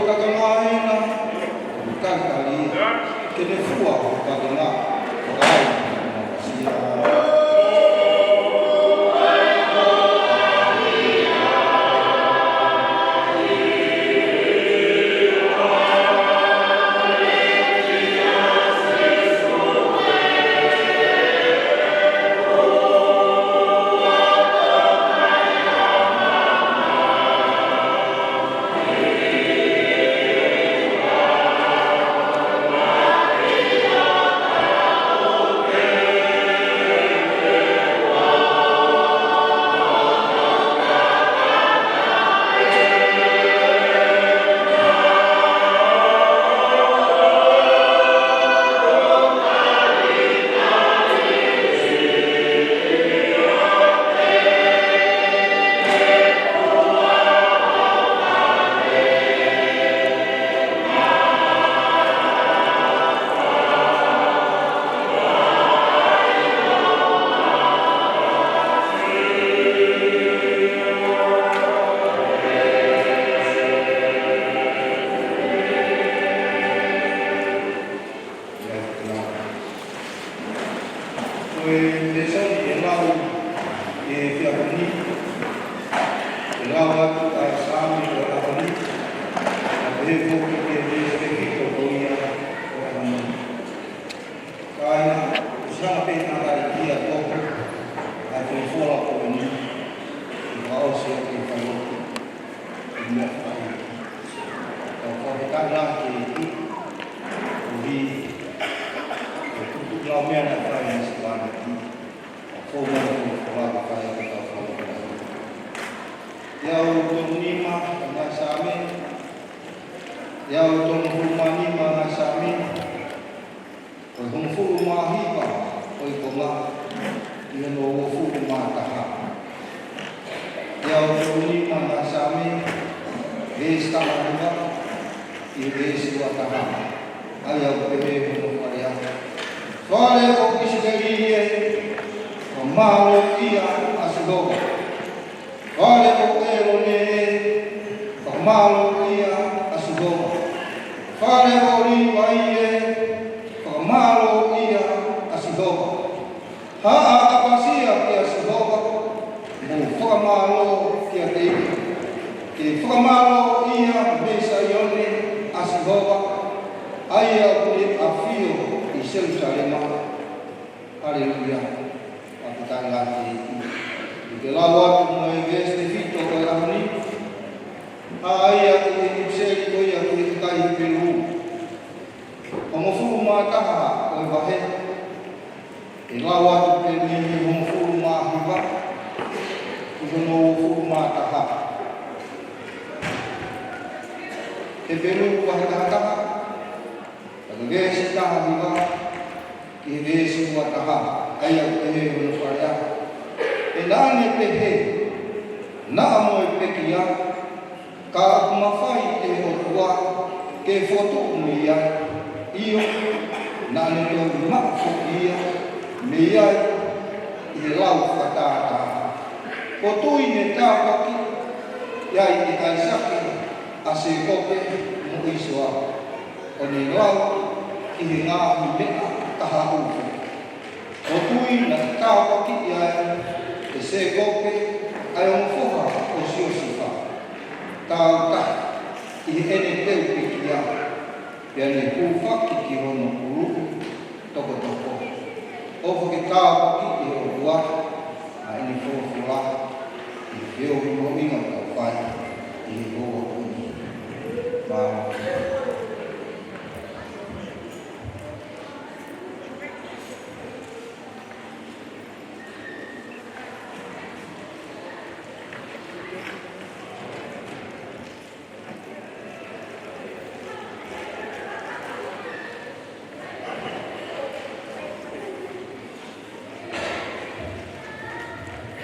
kakamaina kakali kene fua kakana kai sia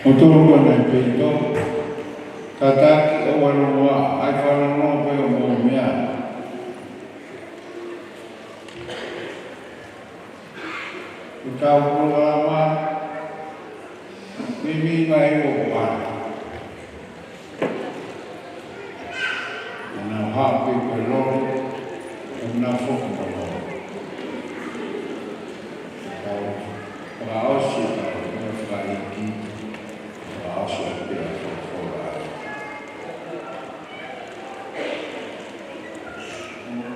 Uturu na pito, tataki awarua, ay falano pa yung bumya. Ikaw programa, mimi may upan. Ano? hape pe loro, na foku na loro. Raosi ka na whaiki, raosi a pia whakora.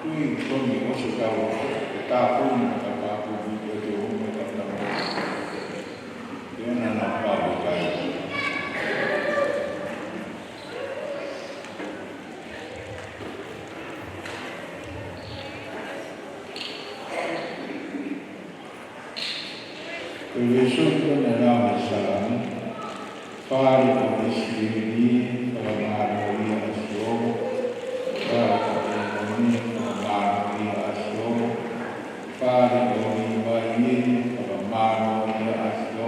Kui koni oso tau, tā pūni ka pāpūni o te umu ka tau. Iona na pāpu kai. Resumo nella masala, fare come si Maria Asio, fare come Maria Asio, fare come Maria Asio,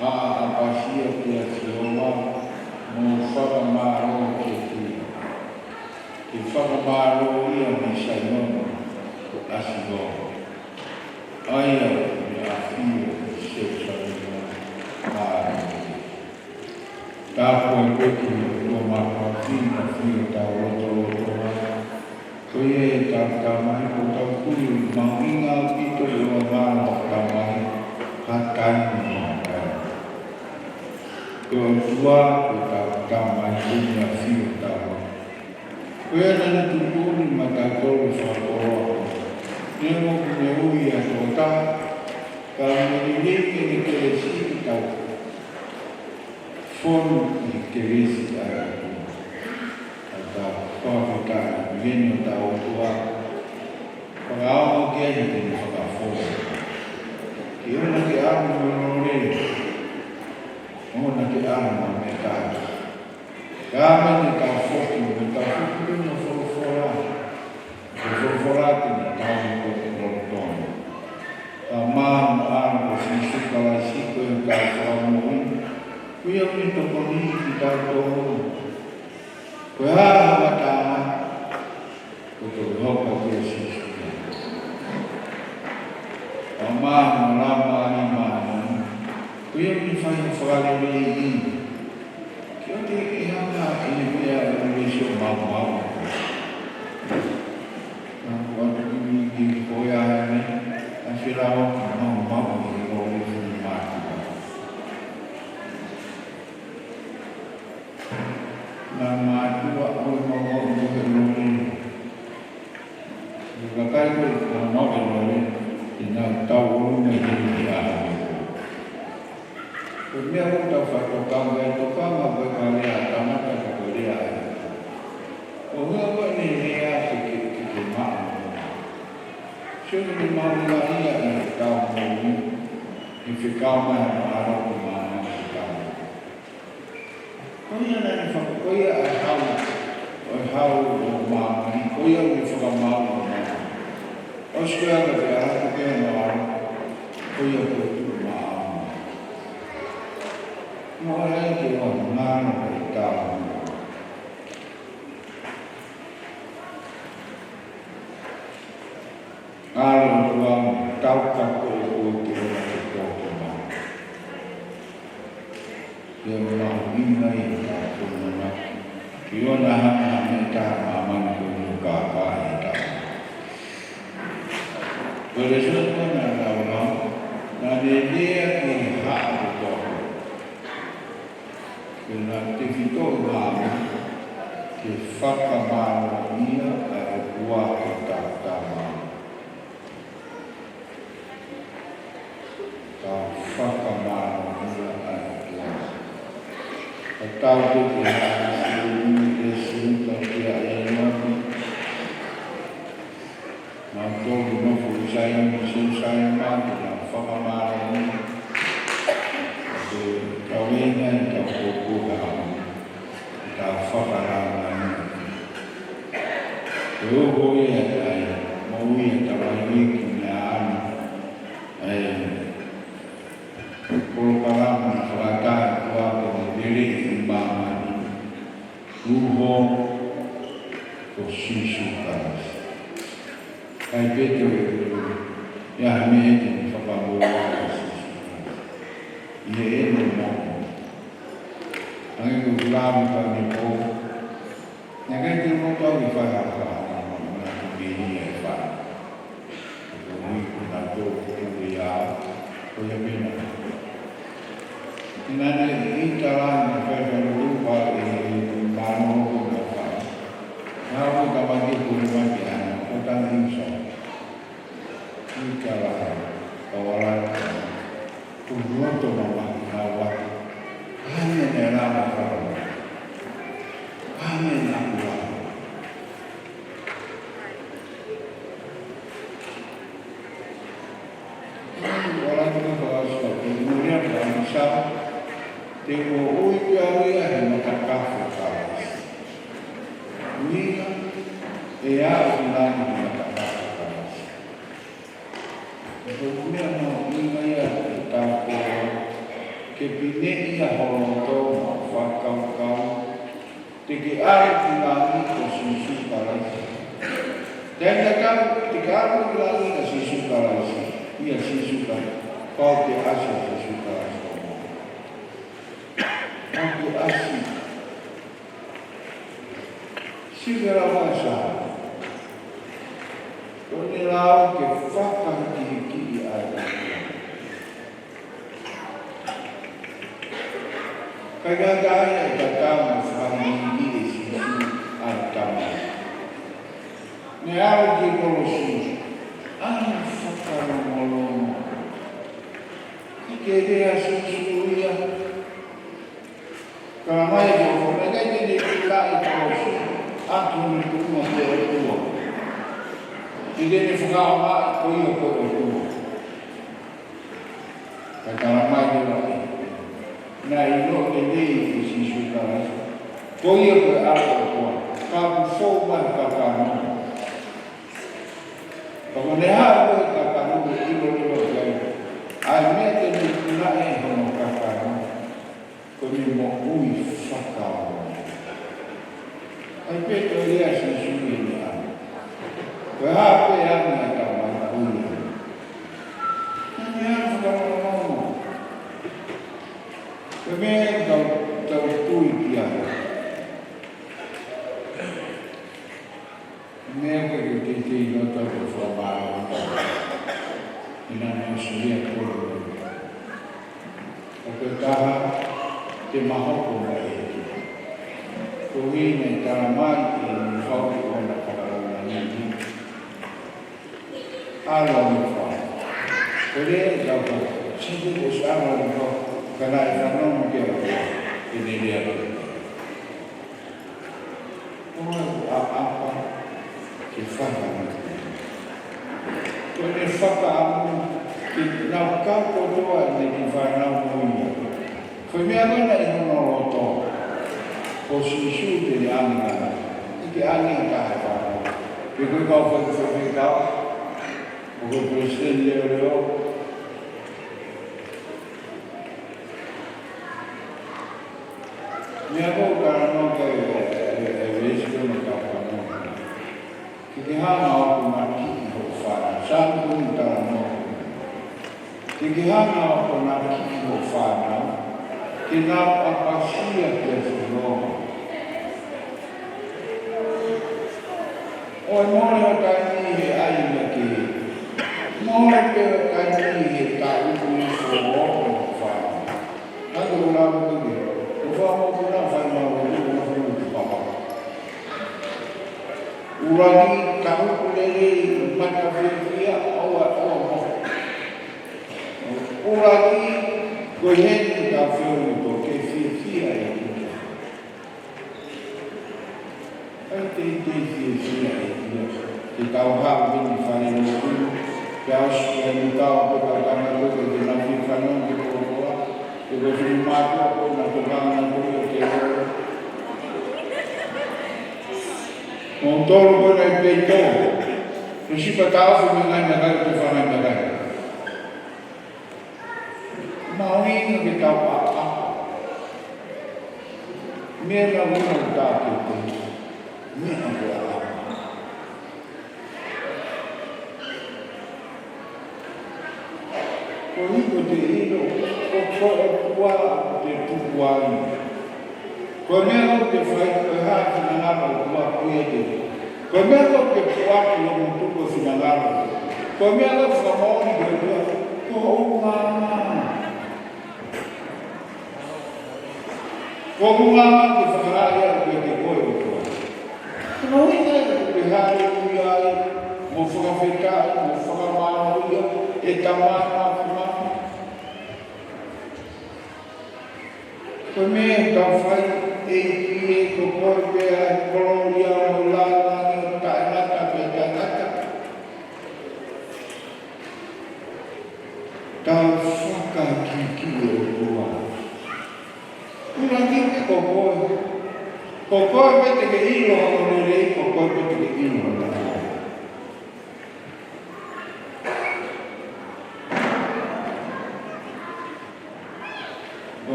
ha apasia che Asioma, non fa maro che fa maro io mi sai non Asio. Aia afio seja da foi que uma fina da outra foi da mais da fui manginga itu eu mana da mais hakan eu tua da mais punya fio da foi na tudo mata todo só Nemo ia tota, kalau mendidik ini keresi kita, form ini keresi atau kita begini tahu tua, pengawal kian ini suka form. Kita nanti alam menolak, nanti alam mereka. Kami kita form itu Forforati na tahu bertonton. Tamam ang sisi kalasi ko yung kasamuin. Kuya nito ko ni kita to. Kuya bata. Kuya ko kuya sisi. Tamam lama ni mana. Kuya ni fai fali ni. Kuya ti ihanga ini kuya Indonesia mau. Firao mau oleh firman. Nama dua orang mau berlori. Jika kau mau berlori, ina tahu menjadi dia. Kemudian kita faktorkan itu kama berkarya tanah kategori. Orang ini dia sikit mak. Sudah dimana ia kau ini, jika kau mana arah di mana kau. Kau yang nak fakir, kau yang tahu mana, kau yang fakir mana. Australia dia ada mana, kau yang betul mana. Mulai dari mana kau. Kalau tuang tahu kakak itu tidak yang menghina itu pun dia nak minta aman pun kakak itu. Bereskan ada orang, nanti dia hak itu. Nanti itu orang kifak malu dia buat kita tahu. Fakamana atau dia ini dia yang nanti mau berusaha berusaha mana fakamana itu kawinnya itu bukan itu fakamana itu boleh mau yang terlalu kian Puluh-puluh selatan tua berdiri imbangan luho posisi keras. Kayak itu ya ini sepanjang posisi. Ini mau. Angin ulam kami pun Nyagai tu moto di faham nak bini faham. Kami nak tu kuliah, kuliah bina. Nana ini cara nak berlupa ini mahu apa. Mahu kabagi kuliah bina, bukan insya. Ini cara kawalan kuliah tu memang awak. Hanya dalam apa. Hanya dalam apa. Orang tu bahasa kemudian bangsa tengok ui yang mengatakan kalah. Ini ia ulang mengatakan kalah. Kemudian ini ia tahu kebinek ia orang tu fakau tiga ulang posisi kalah. Dan jika tiga ulang posisi kalah. Ia sisuka kau ke asal sisuka semua. Kau ke asal. Segala masa. Kau nilau ke fakar kiri ada. Kadang-kadang kata mafaham ini sisu agama. Niau di kolosus. Anak fakar molong. Kaya susuya. Kamay ko, mereka jadi kita itu aku itu masih itu. Jadi ni faham koyo itu. Kata ramai dia lagi. Nah itu ini isi suka. Koyo apa tu? Kamu sobat kakak. Kalau dia kakak itu lagi. Alme tenu nae hono kakak. Kami mau ui fakau. Alpe tu dia sisui ni am. Berapa yang nak kawan ui? Hanya fakau mau. Kami tahu tui dia. Mereka kita nota berfaham. Ina sulia pun. Apakah dia mahu pulai? Kami ni kalamai ini kau orang kalangan ini. Alam kau. Jadi kau sini usaha kau kerana ekonomi dia ini dia. Oh apa kifaham. Kau faham kita kau kotor ni faham punya. Kau mian mana yang noloto posisi tu dia angin, dia angin kah faham. Because kau faham kau presiden dia. Ni aku kerana kau evisi kau faham. Kita hanya mati faham. Sanggup kerana Tigihana ako nakikifana, kinapapasiya ka sa Roma. O mga kanihi ay laki, mga kanihi tayo sa Roma fana. Ano lang ito din? Ufama ko na fana mo ito na fana papa. Urani tayo kulele matafia awa mo. Uraki goyeni kafiri toke fifia itu. Ante fifia itu. Kita uhab ini fani itu. Kaus yang tahu berkata itu dengan fifano di bawah. Itu firman itu nak berang itu kita. Motor boleh peto. Mesti tahu dengan negara fifano negara. Mau ini kita apa? Mereka bukan tak itu, mereka apa? Kau itu dia itu, kau buat dia tu buat. Comigo que foi errado na nada uma coisa. Comigo que quatro no tudo finalado. Comigo famoso de como uma que falaria que foi. Não é que errado mo whakawhika, mo whakamāhuia, e tamāna kuma. Koe mea tau whai, e ki ko koe pēa, e koloria, mo lāna, o tainata, pe tainata. Tau whakakiki o tua. Una kike ko koe. Ko koe pete ke ilo o rei, ko koe pete ke ilo o rei.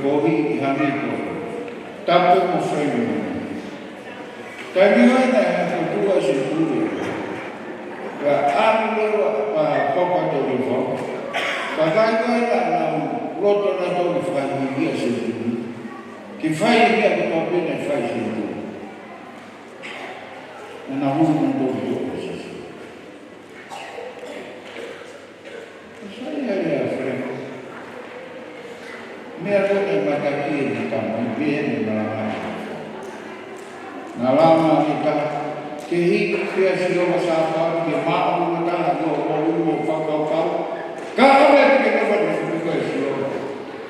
Kohi i hami kohi. Tapu mo whainu. Taimi hoi na e kua se kuri. Ka anu lewa pa papa to i whau. Ka kai koe na roto na toki whainu ia se kuri. Ki whainu ia ki tau pene whai se kuri. Na hulu na toki toki se kuri. Sai ari a whainu. Mea kone mataki e tamo, i pēne na lama. Na lama i ta, ke hiki pia si oma sāpau, ke māu na taha no o umo whakaupau. Ka ore te ke kawani si puka e si oma.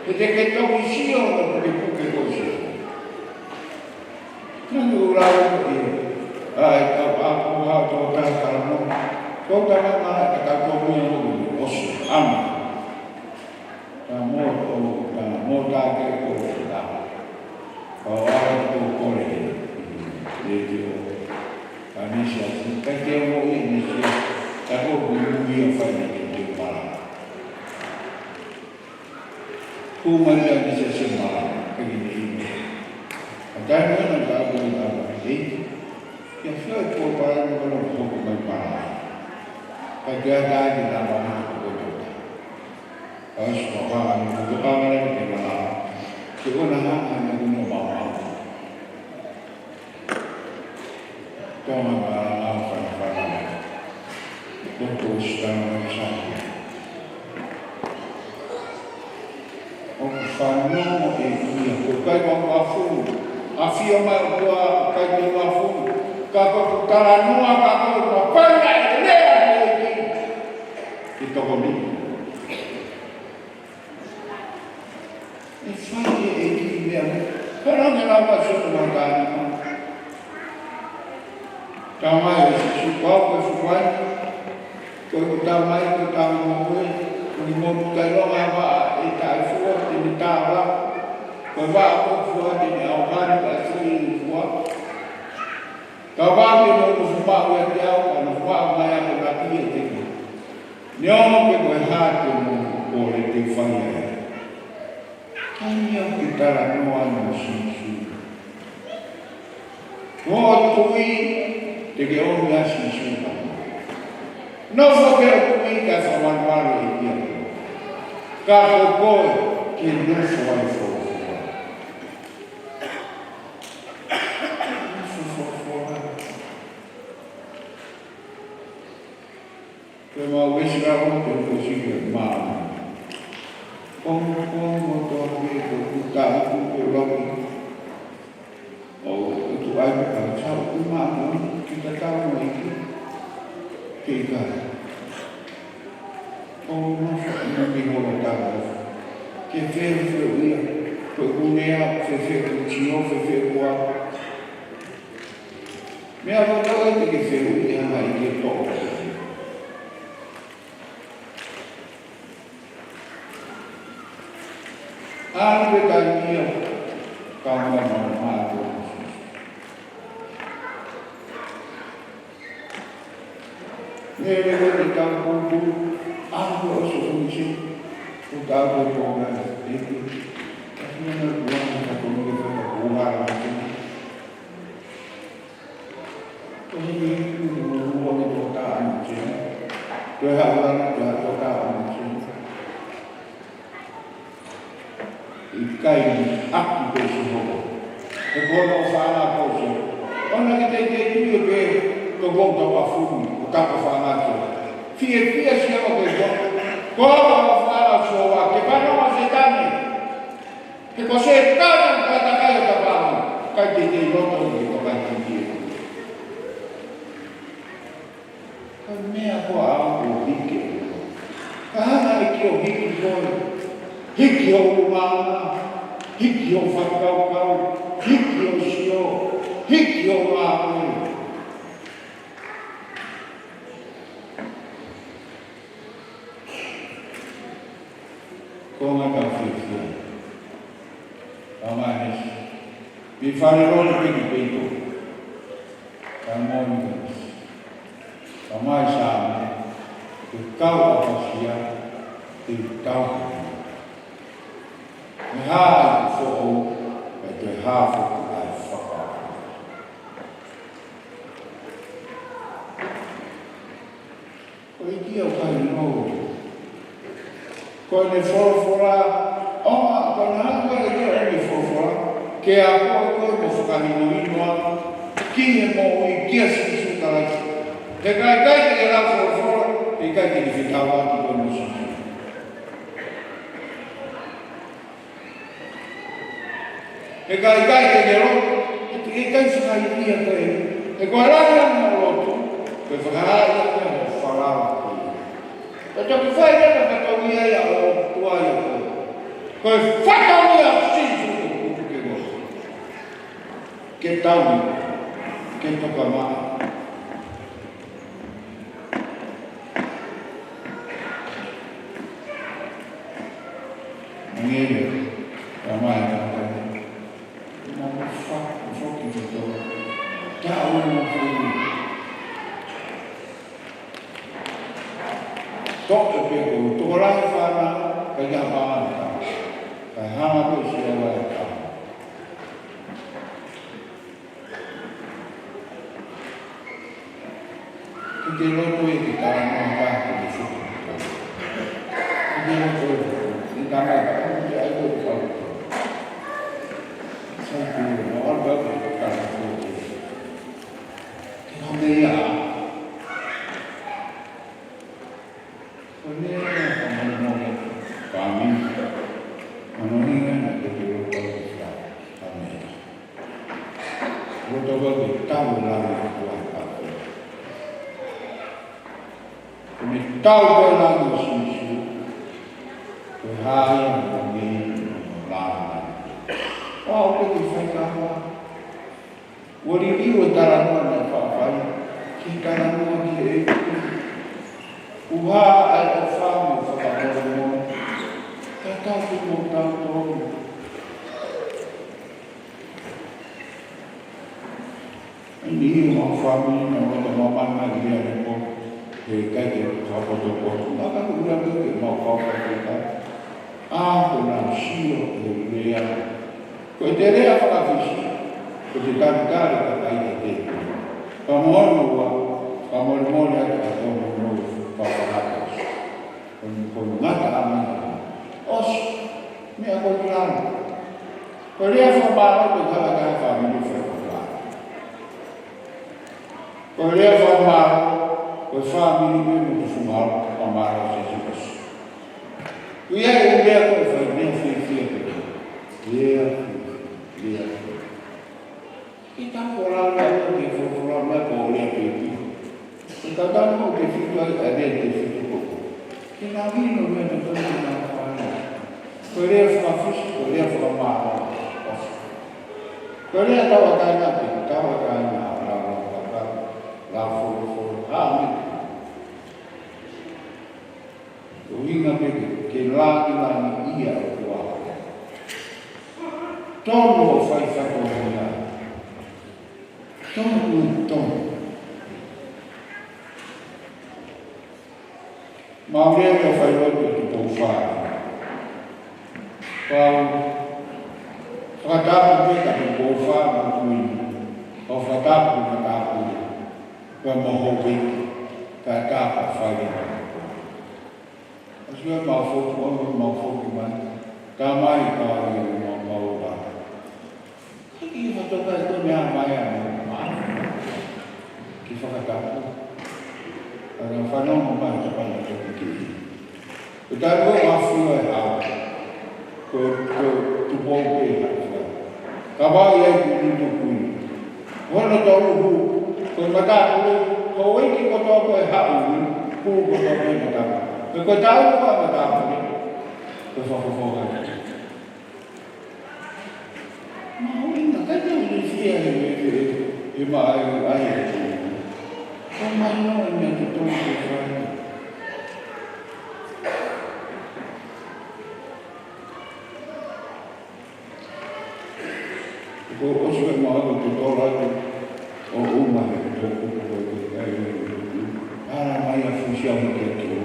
Ke te ke toki si oma ke puke ko si oma. Nanu urau ki, ai ka pāpu hao tō taha karamo. Tō taha maha ka kako mea mo osu, ama. Ta mo ta ke ko ta o ara ko kore le dio anisha ka ke mo ni si ta ko ni o fa ni ke para ku ma ni se se ma ke ni ta no na ta ko ni ta ni ke so ko para no ko ko mai para ka ga ga ni na ma ko ko Acho que agora não vou para lá que lá. Chegou na rua na no baba. Toma lá para. Doutor está no chão. O fanho e o pai com a fundo. A filha mais boa, pai com a fundo. Cabo tá lá no cabo, pai né. E tô comigo. E fai e chi viene, però nella passione organica. Tamai si copre su quanto, poi tamai che tamai con il mondo che non aveva e dai fuori di tavola, poi va fuori di aumare la sua fuori. Cavalli non lo fa per non fa mai a la via. Neanche quel hati non vuole di fare. Hanya kita no ano sisi. Mo tui te ke o ya sisi. No so ke tui ka sa man pare ia. Ka ko ke no so ai fo. Ke ma wis ra o ko si ma. Como motor de puta ku logi o tu ai ka chau ku ma no kita tahu iki kita o no no mi ho ta que fez o dia foi com ela fez o tio fez o minha avó também que fez o dia aí que to Arte caminho calma normal. Nele ele está um pouco água suficiente o dado de boa ele a minha não está comigo para voar aqui. Hoje o homem tocar antes, eu já vou tocar antes. kai aki pe si ho. E kono whana koso. Ona ki te tui pe ko gota wa furu, o tako whana ki. Fie si ama ke ko. Koa wa whana so wa ke pano wa se tani. Ke ko se tani ka takai o tapani. Kai te loto ki ko kai te kie. Ka mea ko a o hike. Ka hana e ki o hiki koi. Hiki o umana. Hiki o whakaukau. Hiki o sio. Hiki o maui. Ko ngā ka whiwhia. Ka mahes. Mi whanerone piki peito. Ka mōni kanis. Ka mai sāme. Te kau a pasia. Te kau. Me haa i who'o. E te haa who'o ai whaka. Ko i kia kai nōu. Ko ne whorofora. Onga, ko na hanga e kia ne whorofora. Ke a koe mo whakamino inoa. Ki e mo i kia sisu taraki. Te kai te rā whorofora. Te kai te whikawa ki koe mo sisu. E kai te gero, e kai whakai ia koe. E koe rāna mo roto, koe whakarai ia koe mo wharawa koe. E toki whai rana katau ia ia o tua ia koe. Koe whakau ia sisu koe kuku ke koe. Ke tauni, ke toka maa. Ngere, ka mai ka koe. Toque pego, torai whana, ka ia whana, ka hana ko si awa e ka. Ki te roto e ki tāna noa kāke ni whuku. Ki te roto e ki tāna ka te aiko e whau. Sa kūre, no arba e ka kāna whuku. Ki ka mea. Tau koe lango susu, koe haia ko ngei no lana. Pao koe ki whaikawa. Wari iwa taranua na whawhai, ki taranua ki e kuku. Uha ai o whamu whakahoro mo, ka tātu mo tātou. Ini iwa whamu na wata mamana ki ea ne po. He kai te whakotopoto. Naka ura me ke mau whakotota. Ko nā sio e rea. Ko te rea whakawhisi. Ko te tātikare ka kai te te. Ka moano wa. Ka moano ake a tono no whakahakas. Ko ngata amana. Osi. Mea ko tirana. Ko rea whamaro te kalakai whamini whakotota. Ko rea whamaro. Ko whamiri me mo te whumaro a mara se sipas. Ia e mea koe whai mea whiwhia koe. Lea. I tapo rana koe te whorana ko o lea pepi. I tatano te whitua i a rea te whitu koko. Ki nā vino mea te tono nā whana. Ko rea whawhisi, ko rea whamara. Ko rea tawa kaina te, tawa kaina a rāwa whaka. Rā whoro, āmi. O inga peke, ke lākina ni ia o kua. Tono o whai whakohia. Tono. Maurea o whai roto ki tau whai. Pau, whakatapu peka te kou whai ma kuini. O whakatapu ka tāpu. Kua moho wiki, ka tāpa whai roto. Asua maufoku mai, Tamai ka i mo maura. Ki whatoka i ko mea mai a mo ki whakatapu. Ara whanau mo mai te pana te ki. Ko tai ko awhua e hao. Ko tupo pe hao. Ka wai e ku nito kui. Hono tau uhu. Ko matapu ko wiki ko tau ko e hao ni. Ku ko tau ko e matapu. Ko tau ko e matapu ni. Ko whakafoka. Mahoina, kai tau ni fia e mai ai e tu. Ko mai no e mea te tau ko whai. Ko osu e maa ko te tau ratu o umahe e tau kuku ko e ara mai a fusia mo ke tu.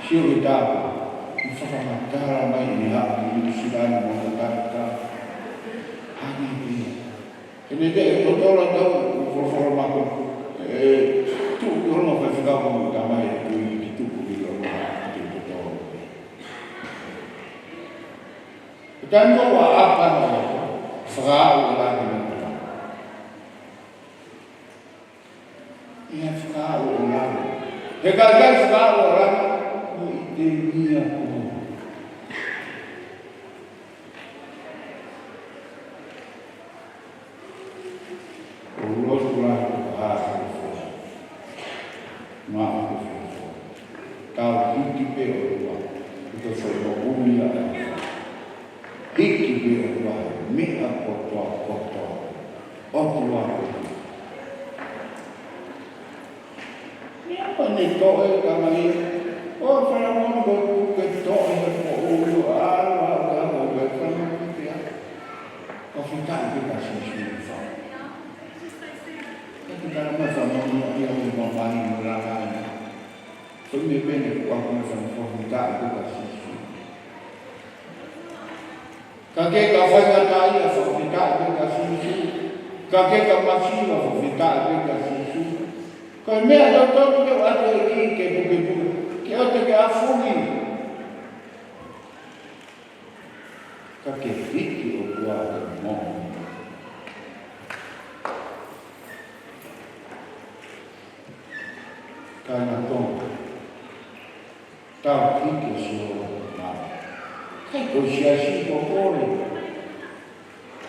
Sio e tāpu. I whakamatara mai ni haa i usirani mo te tāpata. Hani pia. E ne te e totora tau o whawhara mako. Tu i hono whai whikako mo ta mai e tui ki tuku i o haa te totora. E tai mo wa apana whakaau o laki mo. Ia whakaau o laki. He kai whakaau o laki. O i te mia ko. Kake ka whaikatai a whawhitai pe ka sisu. Kake ka masiwa whawhitai pe ka sisu. Koe mea tau tau ke atu e ki ke puke puke. Ke o te ke a whungi. Kake hiki o kua te mo. Kaina tonga. Tau hiki si o nā. Kai ko siasi ko kore.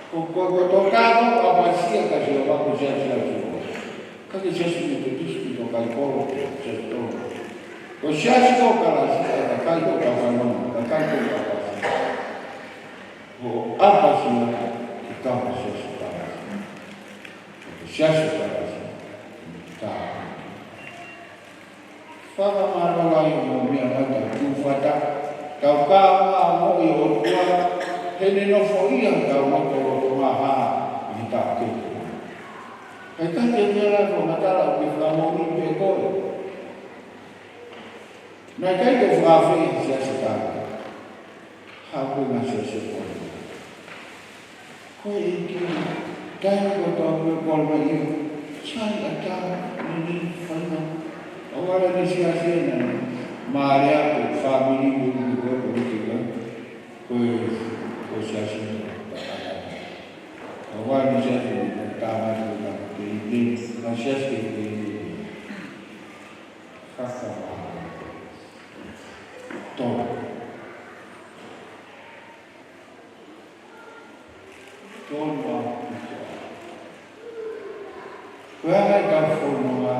Ko to kano a masia ka si o wako siasi a si o. Kake siasi ni te diski to kai koro siasi to. Ko siasi ko kalasi ka kai ko ka whanau, ka kai ko ka kalasi. Ko apa si o ki kama siasi kalasi. Ko siasi kalasi. Ta. Whaka marolai mo mea mata tūwhata. Kau kāma mo i o tua, hene no whoia kau moto o to maha i tā keko. Hei kate mera ko matara o ki whamoni pe koe. Nai kai ko whawhi si asa tāka. Hau ngā se se koe. Koe i ki, kai ko tau koe kolma i o, chai a tā, nini whaina. O wala ni si ase nani. Maria ko family mo ko ko ko ko siasi ko wa ni se ko ta ma ko na ni na siasi ko ni kasa to ma ko ai ka fo no ma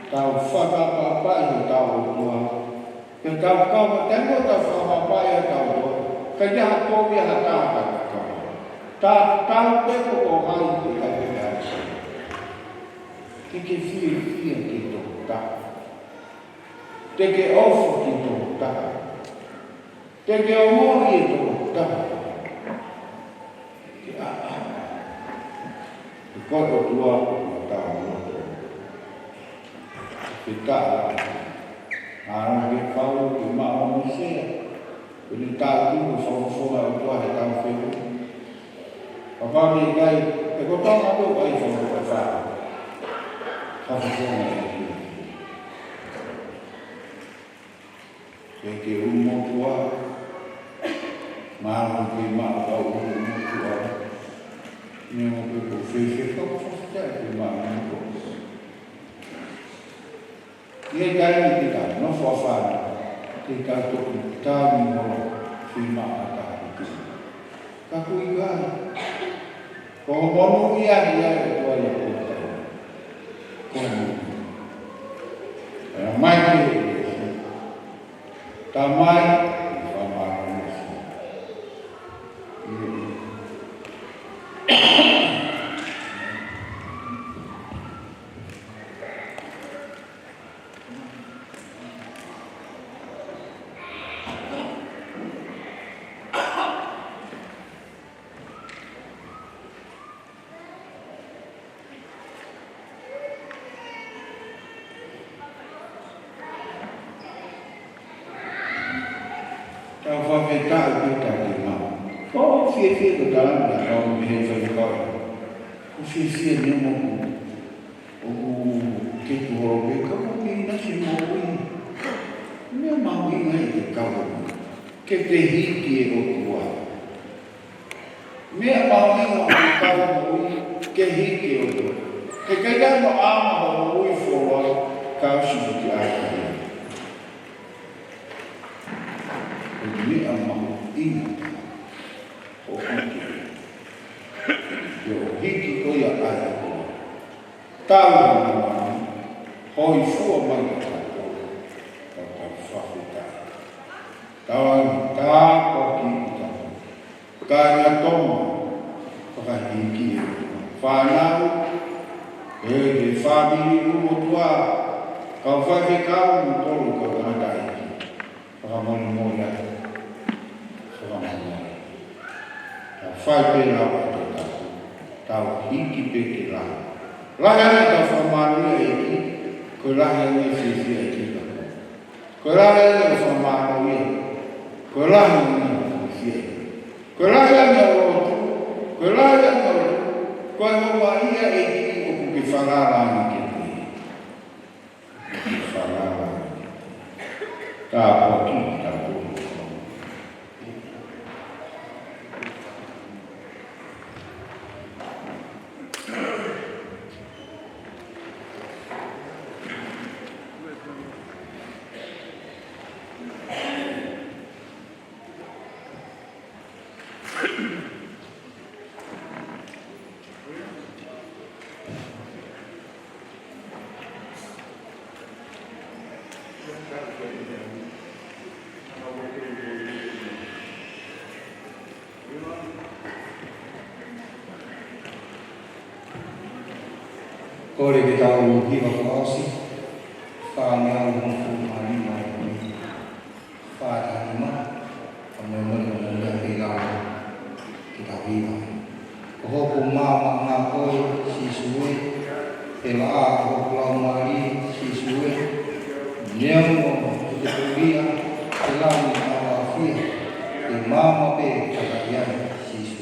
tau whakapapa i tau tua. Ke tau kawa tengo tau whakapapa i tau tua. Ka iaha tōwi ha tāka kawa. Tau peko o hai ki kai te kai. Te ke whia ki tō taka. Te ke ofu ki tō taka. Te ke omori i tō taka. Ke a. Te koko tua o tau tua. Kita arang ke pau ke mau mese ini tahu ko so itu ada tahu film apa ni kai e ko tong aku kai so ko fa so ni ke umo tua Malang ke mak kau itu orang ni mau ke fese kau susah ke mak kau. Dia kaya kita, no fafan, kita tu kita ni mau firma apa itu. Kaku ikan, kau mau ia tu ada kau. Kau, mai ke, tamai. Kalau kita kita lima, oh fie ke dalam dah orang behavior kau, fie ni mau, kita orang kau ni nasi mau ini, ni mau ini kau, kita hiti orang, ni mau ini kau kita hiti orang, kita mau amal orang follow kau sih dia. Ini amang ini, yo hiki ko ya ai ko, tahu mana, hoi fu mana ko, kata fakta, tahu ko kita, kaya tom, kaya hiki, fanau, di family mutua, kau fakir kau mutul kau ada ini, kamu mulai. Fai pe la pa ta ta hiki pe ki la la ya ta formano e ko la ya ni si si e ki ko la ya formano e ko la ni si ko la ya no ko la ya no ko mo wa ia e ki ko ki fa la ni ki fa la ta po ki ta po. Kore ke tau hiwa kausi, whānea o hongku mani mai koni, whātani ma, whamemoni o mōia hei rāo, ki tau hiwa. Ko hoku māma ngā koe, si suwe, e la a hoku lau mari, si suwe, neo o te kuria, te lani awa whia, e māma pe kakaiai, si suwe.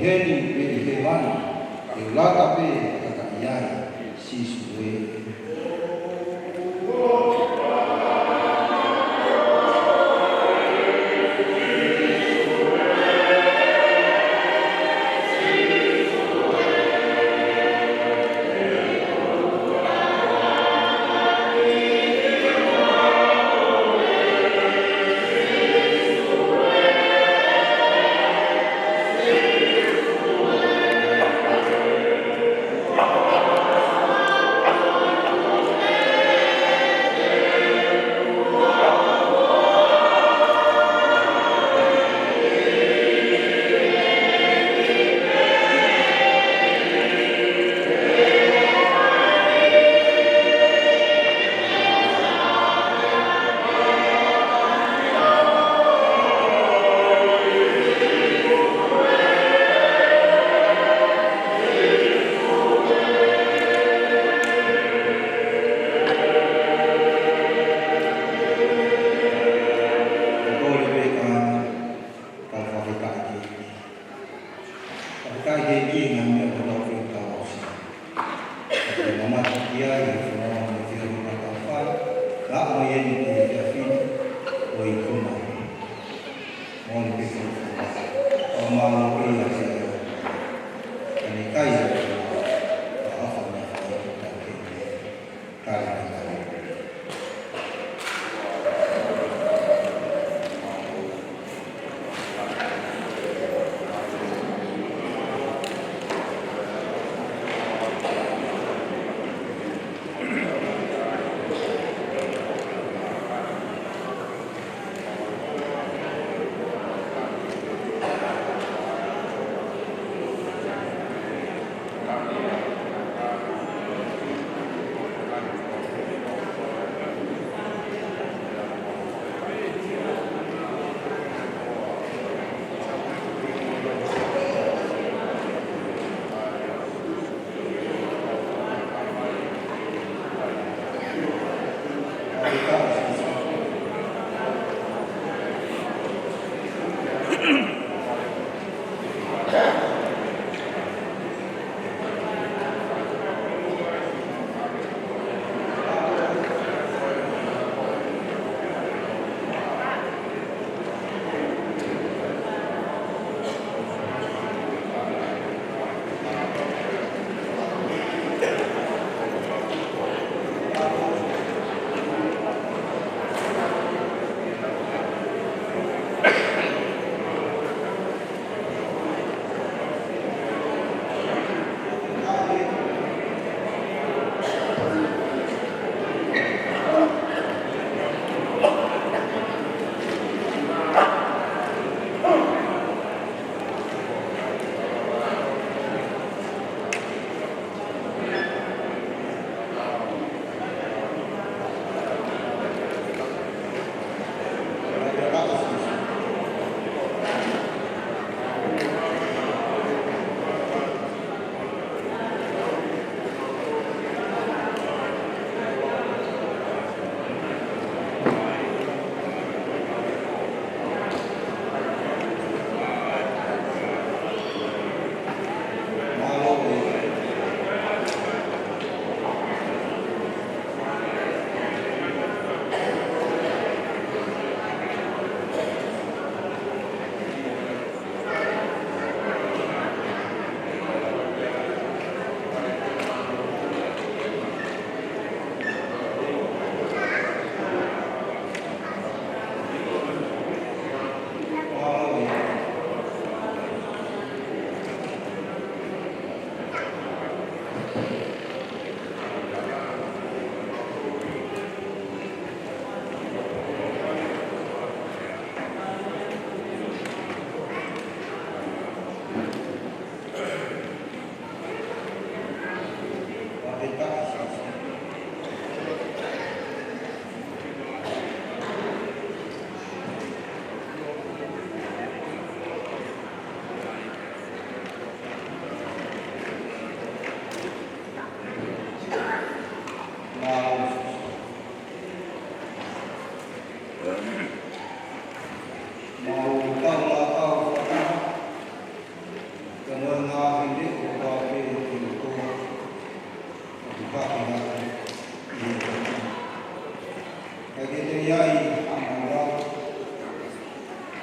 heni pe he vani e lata pe kakaiai sisue.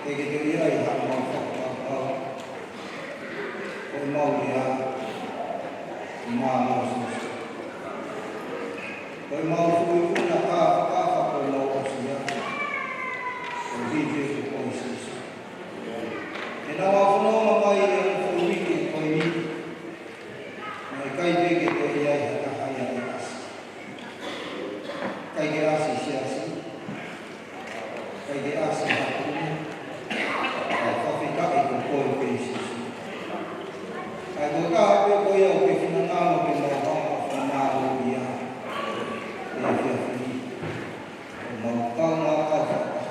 e ke te ia I hapa mau whakapau. O mau rea, mā mau susu. O mau sui kuna ka whakapa o mau osia. O hiti e ko i susu. E nā wawhanonga mai e o whuriki e koi ni. Mai kai peke ko i ai haka hai a e asi. Kai ke asi si asi. Kai ke asi hapuni. Kai whawhika e ko koi pe i susu. Kai ko ka hape ko ia o ke whinangama ke mau hama whanaro ia. E whia whini. O mau kaunga kau whaka.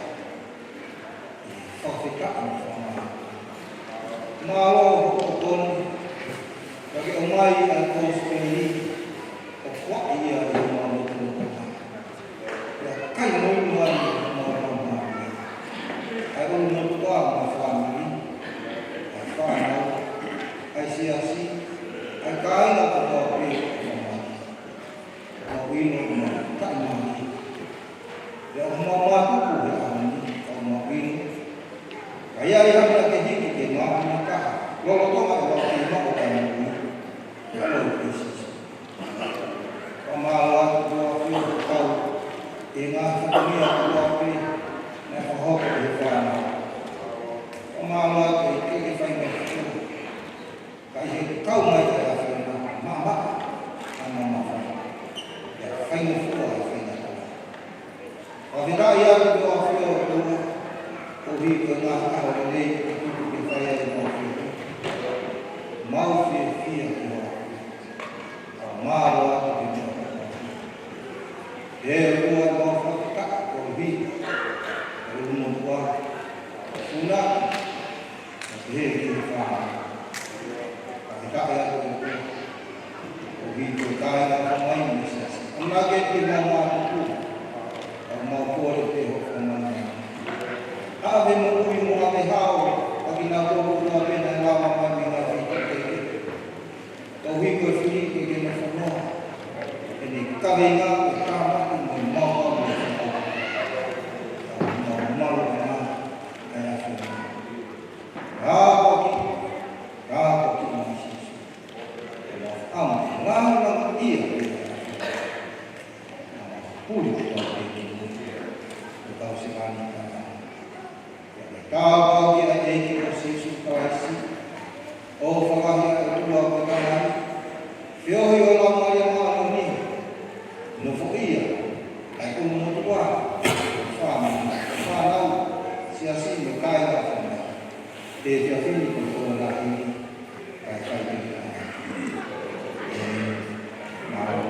E whawhika e whanaro. Mālo o kono. Kake o mai a kōspeni. O kwa ia e o mau kono kata. Ia kai moi mai e o mau kono kata. Ai o mo toa ma whanari. Ai whanau. Ai siasi. Ai kaina o toa pe o whanau. Au ino o mau kai mai. Ia o mau mātuku e ahani. O mau ino. Ai ai hame a ke hiki ke ngāhi na kaha. Lolo tonga e wau ki mako kai mui. Ia lolo kisisi. O mālo atu kua whio o tau. E ngā whakamia kua pe. Na whahoko e whanau. O mālo atu e keke whainga whio. Kai he kau mai te a whainga. Mama. A mama whainga. Ia whainga fua e whainga tau. O whirai atu kua whio o tau. O hi ko ngā kaho o nei e kuku ke whai ai mau whio. Mau whio whia ki hoa. A māro atu ke mua. E ua mau whakaka o hi. E umo tua. Una. A te he ki whaha. A te kahe atu ke kua. O hi ko tae ngā whamai ni sasi. Ana ke te mau mātuku. A mau kore te ho whamai. Ave mo ui mo ave hao, aki nā tōku kua pena e ngā mamai mi ngā whika teke. Tau hiko e whini ke ke na whanoa. E ni kawe ngā e kāmaki mo i maua mo i whanoa. Tau ngā malo e ngā e a whanoa. Rāpoki ngā sisu. E ngā ama ngā ngā ia e a whanoa. Ngā puri kua peke ni. E tau se ngāni kāna. Kāpau ki a eke o Jesu Christ, o whakahi a tua o kanai, whiohi o la mai a māno ni, no whuia, ai kumu no tua, whanau, si a si me kai a whanau, te te a whini ko tōna la hini, kai kai te ki a Māro.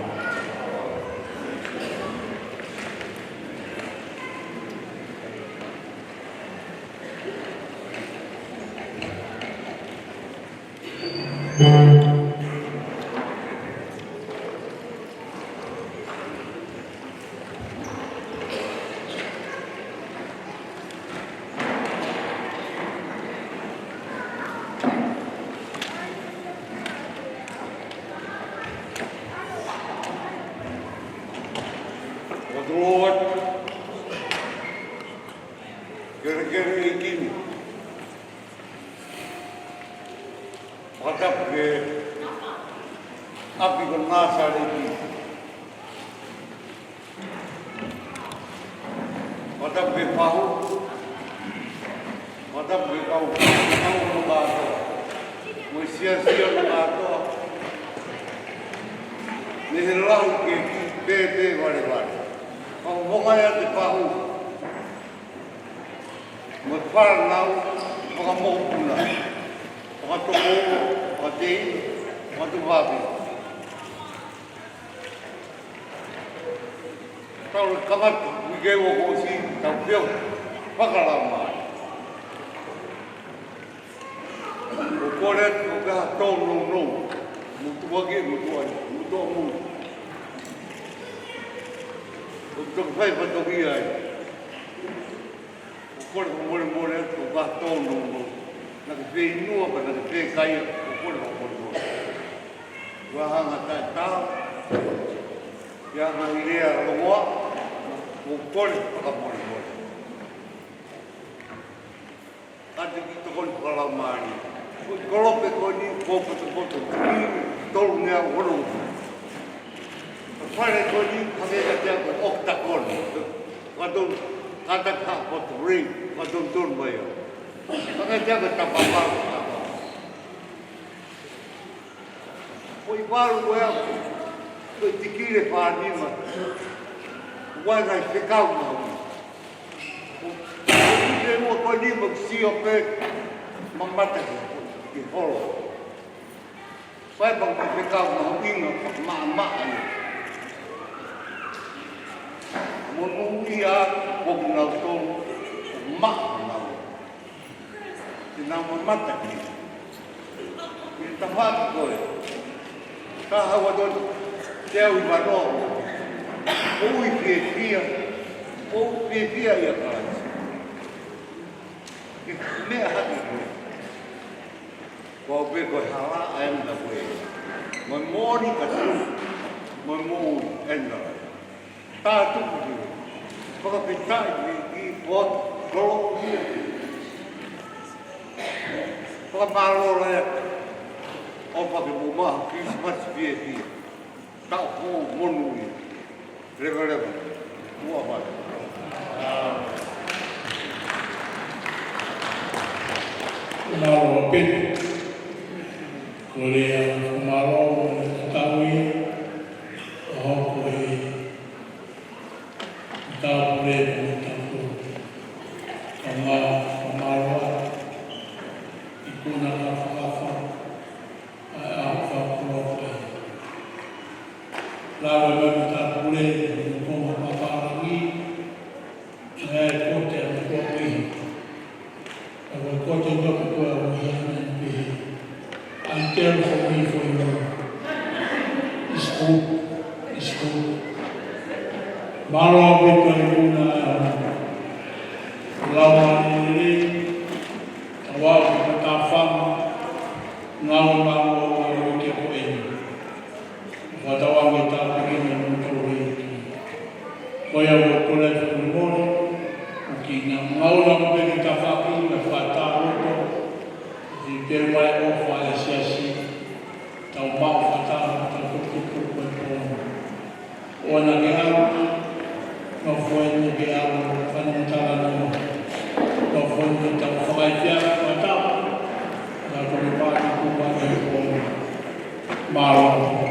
Lord, kere-kere ikini. Matap ke api ko nasa riki. Matap ke pahu. Matap ke kau no bato. Mo sia-sia no bato. Ni lau ke te vale. Kau monga ya te pahu. Mo whanau, mga mokupuna. Mga toko, mga tei, mga tuwapi. Tau kamat, wigay wo ko si tau piyong, pakalamay. O koret, o ka tau nung, mutuwagi, mutuwa. Untuk fai patoki ai. O kore ko mole to ba tono no. Na ke pe nua pa na ke pe kai o kore ko mole. Wa hanga ta. Ya na idea ro mo. O kore ko mole. Kati ki toko ni kalamani. Kolope ko ni kopo to koto. Ni tolu nea wono. Whare ko ni kaweka tea ko oktakon. Kadon kata ka koto ring. Kadon ton bayo. Kaweka tea ko tapaparo. Ko iwaru ko ya ko tikire whanima. Wana i whekau mahu. Ko mua ko ni magsio pe mamata ki holo. Wai bang ko whekau mahu inga maa ni. Monu ia ko nau tonu maa nau. Tina mamata ki. Kini tawhaki koe. Ka hawa tonu teo i mano. Ui pia ia kāsi. Mea haki koe. Kua pe koe hala aenda koe. Moi mōni katu. Moi mōni enda. Tā tuku koe. Whakapitai i pot kolo ia. Whakamāro rea. O pake mō maha Christmas pia. Tau hō monu ia. Rewa. Mua whai. Kumaro pete, kore kumaro taui, aho koe taure tapu, kumaro ikuna kafa, afa kurote. Lawa babi tapule, kuma paparangi, kote kote. Our quarter of the I care for me for you. It's good. Maro Bitcoin, Lawan, Awak, Tafam, now Maro, what I want to talk again. Koya will collect the morning. Kina maula mbele tafaki na fataro di kewa o fa siasi tau mau fataro tau kuku kuku ona ngau no foi ni ngau fana tala no foi ni tau faia fataro na ko pa ku pa ko maula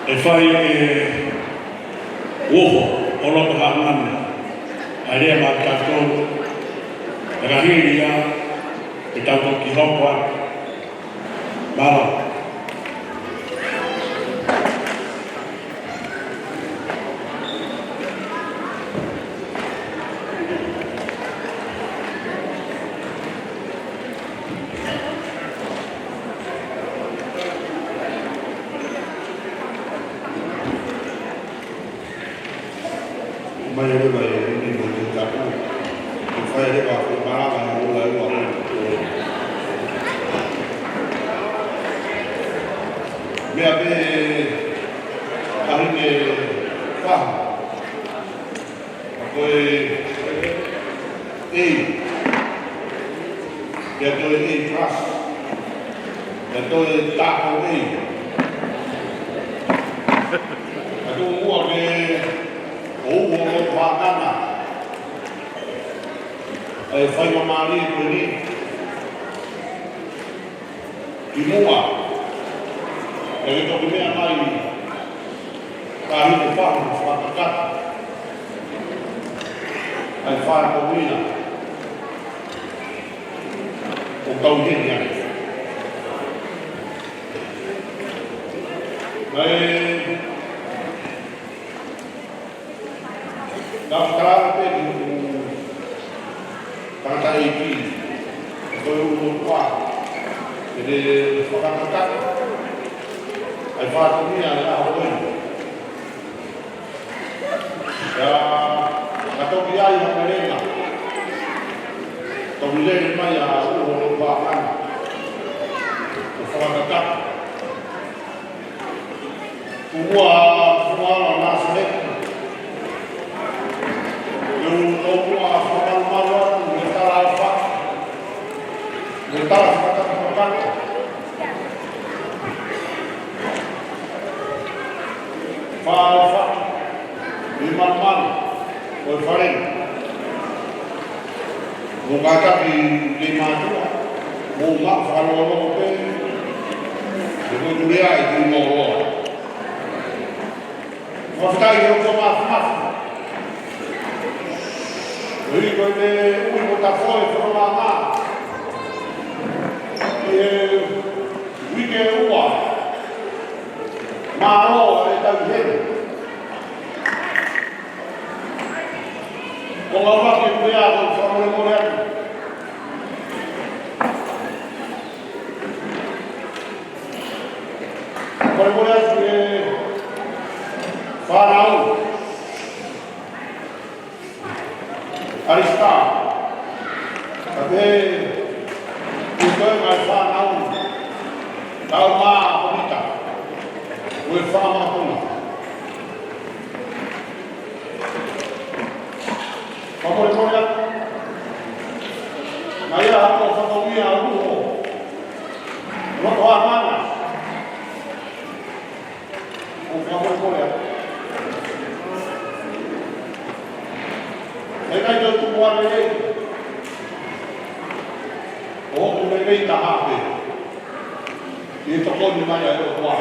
e whai e oho o loto hāngana a rea mā tātou e rahiri ia e tātou ki hoko a mara mai le vai ni mo te tapu e fai le va ko para va no la wa me ave ari ne fa ko e ya to e trust ya to ta ko e atu mo ave o whakana e whai mamari e koe ni i mua e ke toki mea mai Kahi te whahu o whakakata. Ai whae ko wina. O tauhiri ane. Mai nau karara pe ki tangata e ki koe uno kua e de whakakata ai whātumia e aho koe ia katoki ai hanga renga toki lere mai a uho no whākana o whakakata Kumua nasa heki. Yung kumua whakalumalo, yung tarawa. Yung tarawa whakakakakaka. Whaalwa, liman, o wharen. Mukakaki lima tua, mumak whalolo pe. Yung tulia iti moroa. Whaftai e o mafu. Ui koe me ui mo ta whoe whoroma mā. E wike ua. Mā roa e tau hene. Ko ngā wake prea o whamore more atu. Kore more atu e Whanau, Arista, Abe, Ugoe mai whanau, Tau maa honita, Ue whama hona. Whamore kore atu, Mai a hako whakawia a uho, Roto a mana, O whamore kore atu. E kai tau tuku ane rei. O hoku me rei ta hape. I e tokoni mai a eo kua.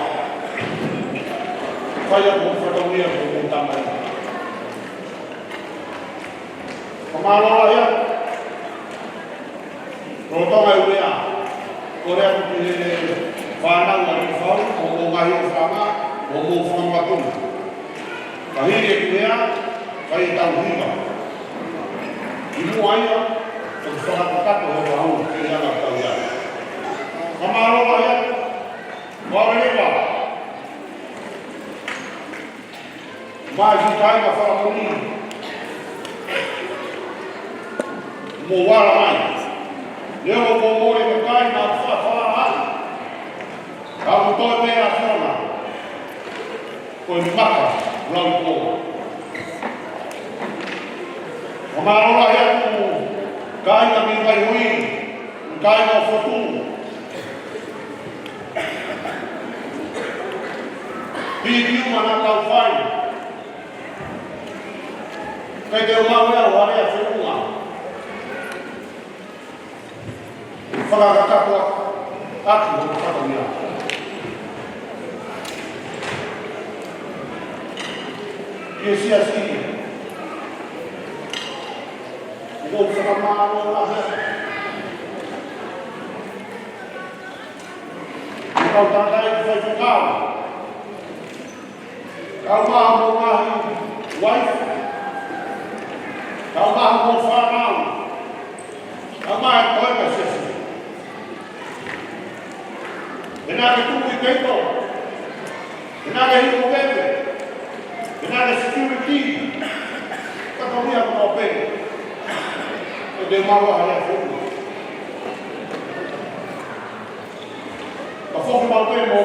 Whai a kong whakaunia ko kong tamai. Ko māloa ia. Rotonga e urea. Korea kuki he whanau a ni whau. O ngahi o whanga. O mō whangatuna. Kahiri e kurea. Whai e tau hiva. Imu aia, o whakatakato he wahau ki ana tau ia. Whamaroa ia, warewa. Mai ki tainga whakamoni. Mo wara mai. Leo mo mori me tainga whawara mai. Ka mo toi mea whiona. Koe maka, rau kōa. Whamaroa ia ku kainga mi kai hui, kainga o whotu. Pītiu mana tau whai. Kei te umawea warea whenua. Whakakakatua atu o whakamia. Ie sia sini. Kau whakamaro ahe. Kau tātai ki whai whakao. Kau maha mō ngahi wife. Kau maha mō whanau. Kau maha koe ka sesi. E nā ke tuku i keito. E nā ke hiko pepe. E nā ke security. Katoria mō pepe. E te maua hea whoku. Ka whoku mau pe mō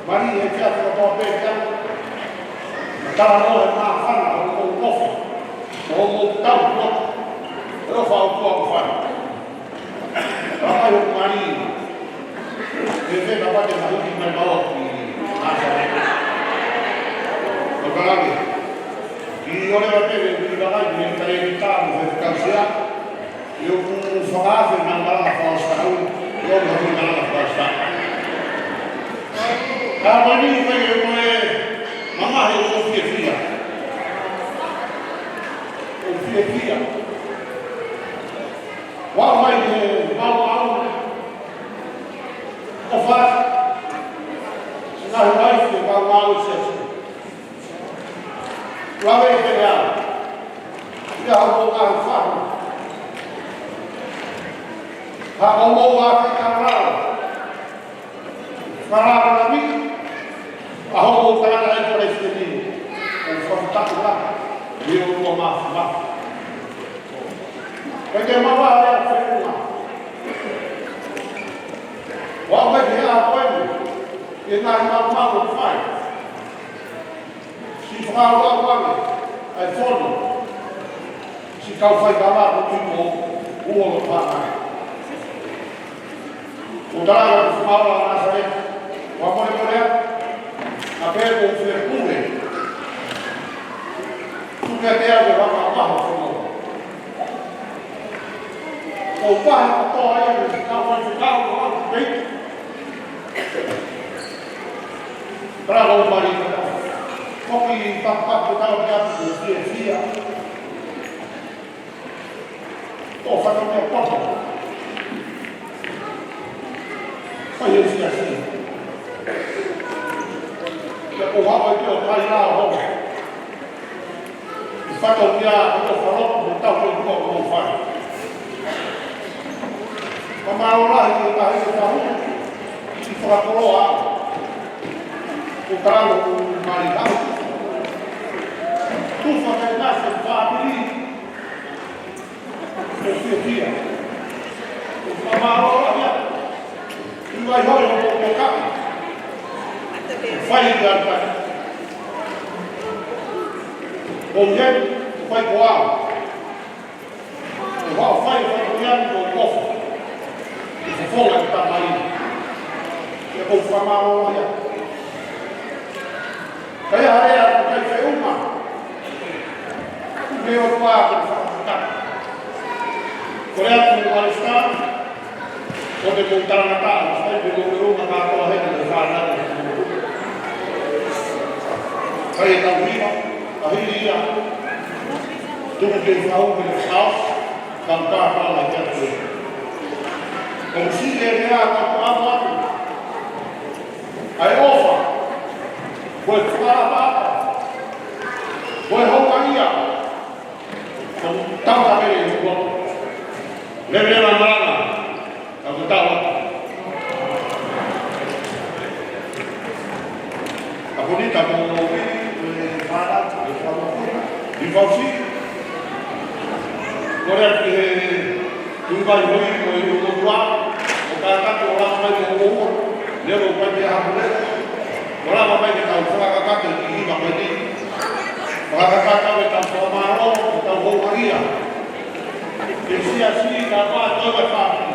mari e kia whakatoa pe kia. Ma tara no he maa whana o mō kofi. O mō tau kofi. E o whao kua ko whana. Raka i hoku mari. E whena wate ma hoki mai maua ki asa reka. O karame. I ore wa pepe i wakai ni e kare ni tāmu he whakausia. I o kū whakawhi nā marana whaoskahau. I o kū marana whaoskahau. Ka mani i whai e koe mama. mahi o fia. O fia. Wao mai au. O faz. Na vai que mau se. Lá vem pegar. Já vou dar o fardo. Vamos lá ficar Farava na minha, a roupa o cara aí para esse menino. Ele só está lá, virou uma massa. Peguei uma barreira, foi lá. O homem que ela foi, e nós não faz. Se fala agora, é foda. Se cal foi calado, tipo, o outro vai. O Dara do final da Nazaré, o amor de mulher, a pele com ferpure. Tu quer ter algo para falar, meu filho? O pai, o pai, ele vai ficar do lado do peito. Traga o marido, como que papai botar o gato do dia. Estou fazendo minha porta. Foi assim. O rabo aqui, o pai lá, o rabo. E faz o dia, quando eu falo, botar o corpo como faz. A maior lá, ele está receitando, se fraturou a água. O cara, o maridado, tu só tem graça, tu vai abrir. Eu dia. A maior lá, e vai jogar o carro. Vai ligar para o jeito vai voar. O vai voar no cofre. E se for lá que está ali. É como formar uma olha. Aí a areia vai ser uma. O meu quarto de fabricar. Olhar para o malestar. Quando eu voltar na casa, sai pelo uma na corrente de falar. Aí está o Rio, a Ria, tudo que ele falou, ele faz, cantar para lá que é tudo. Como se ele era a água, aí ofa, foi falar a barra, foi rouparia, como estava a ver ele, levei na mala. Aku tahu. Aku ni tak mau mana, di fausi. Korang tunggal beri dua, katakan orang macam umur, dia bukan dia hamil. Orang apa yang tahu sekarang kakak ini bapa ini, kakak kita tahu malu, tahu homaria. Isi dapat juga tak.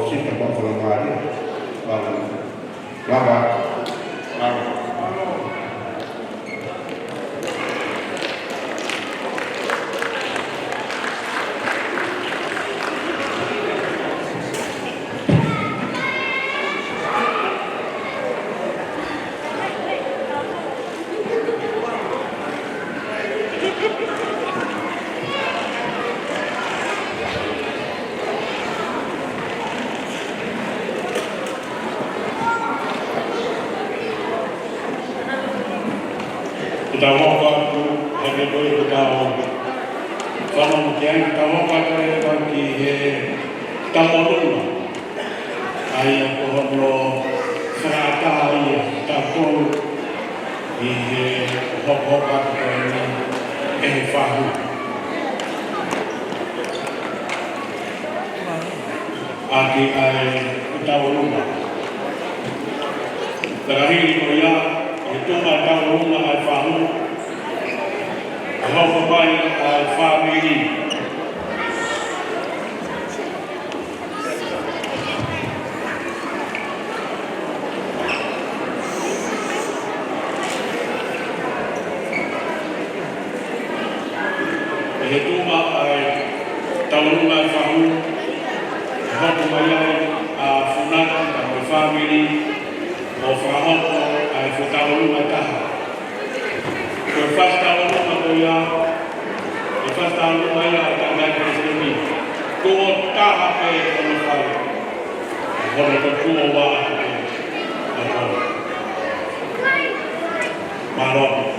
sih tempat kalau ada lalu lama kita mau tu hari boleh kita sama mungkin kita mau pakai bagi kita mau dulu ayah pohon lo serata ayah kita pun di hok pakai fahu agi ayah kita rumah terakhir koya itu ada rumah al-fahu Allah berbaik al-family itu tahun rumah al-fahu Allah berbaik funat al-family Ofrahon ay futawon mata. Kefastawon matoya. Kefastawon maya tanggal presimi. Kuo tahape konfal. Boleh kuo wa. Marok.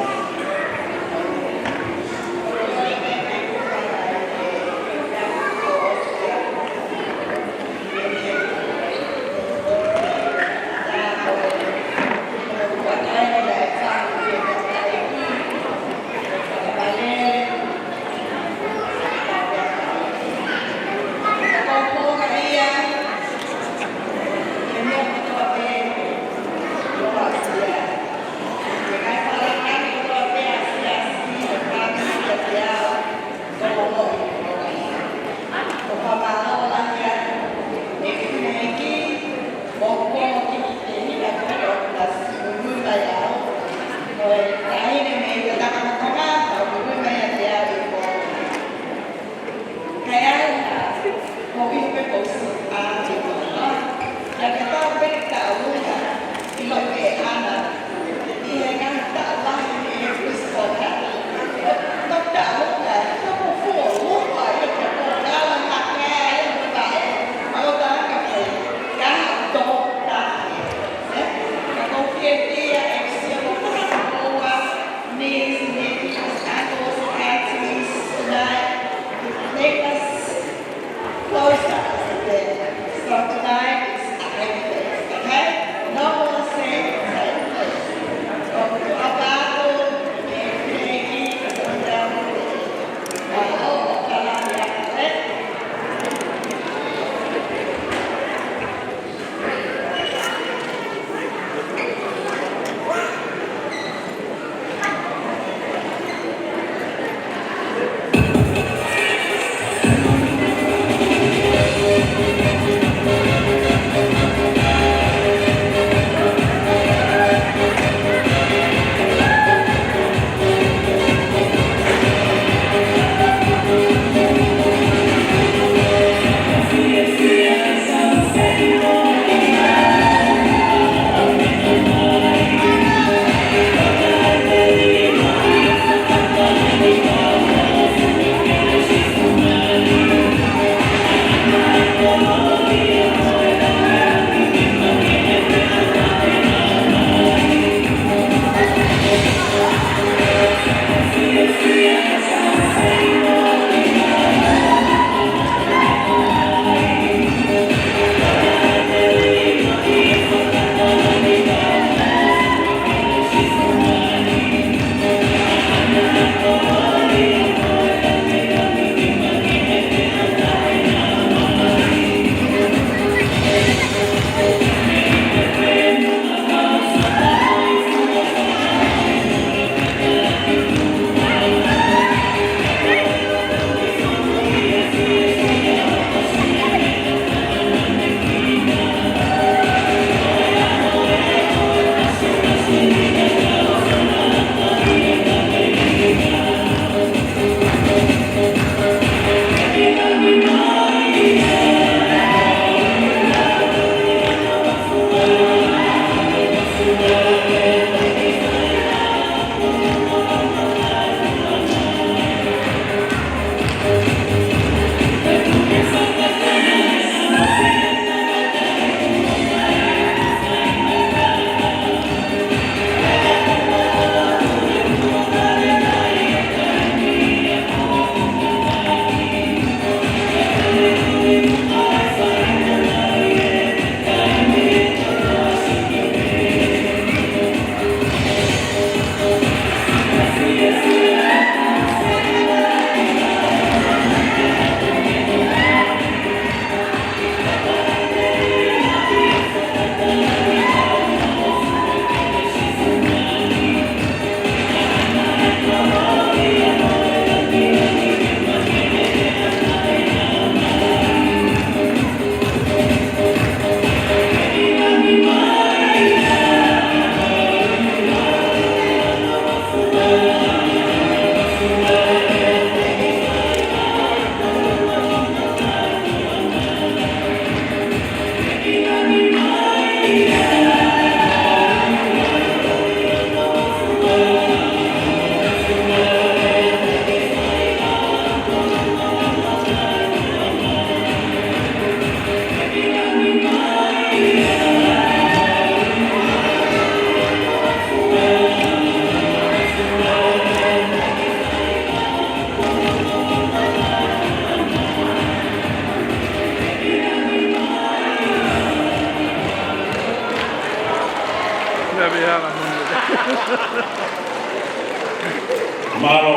Malo.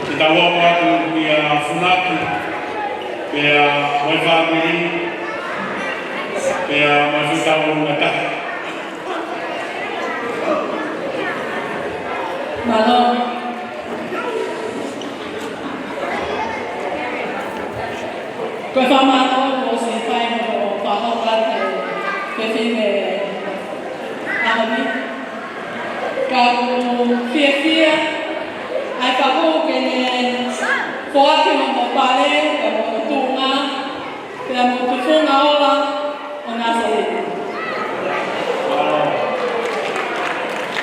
Kita wapa tu dia funaki. Pea mai family. Pea mai fitau ngata. Malo. Kau faham aku mesti faham aku faham kan kefir ahli. Kau fia ai faham kene kuat yang mau pale kau tunga kau mau tunga orang orang sahih.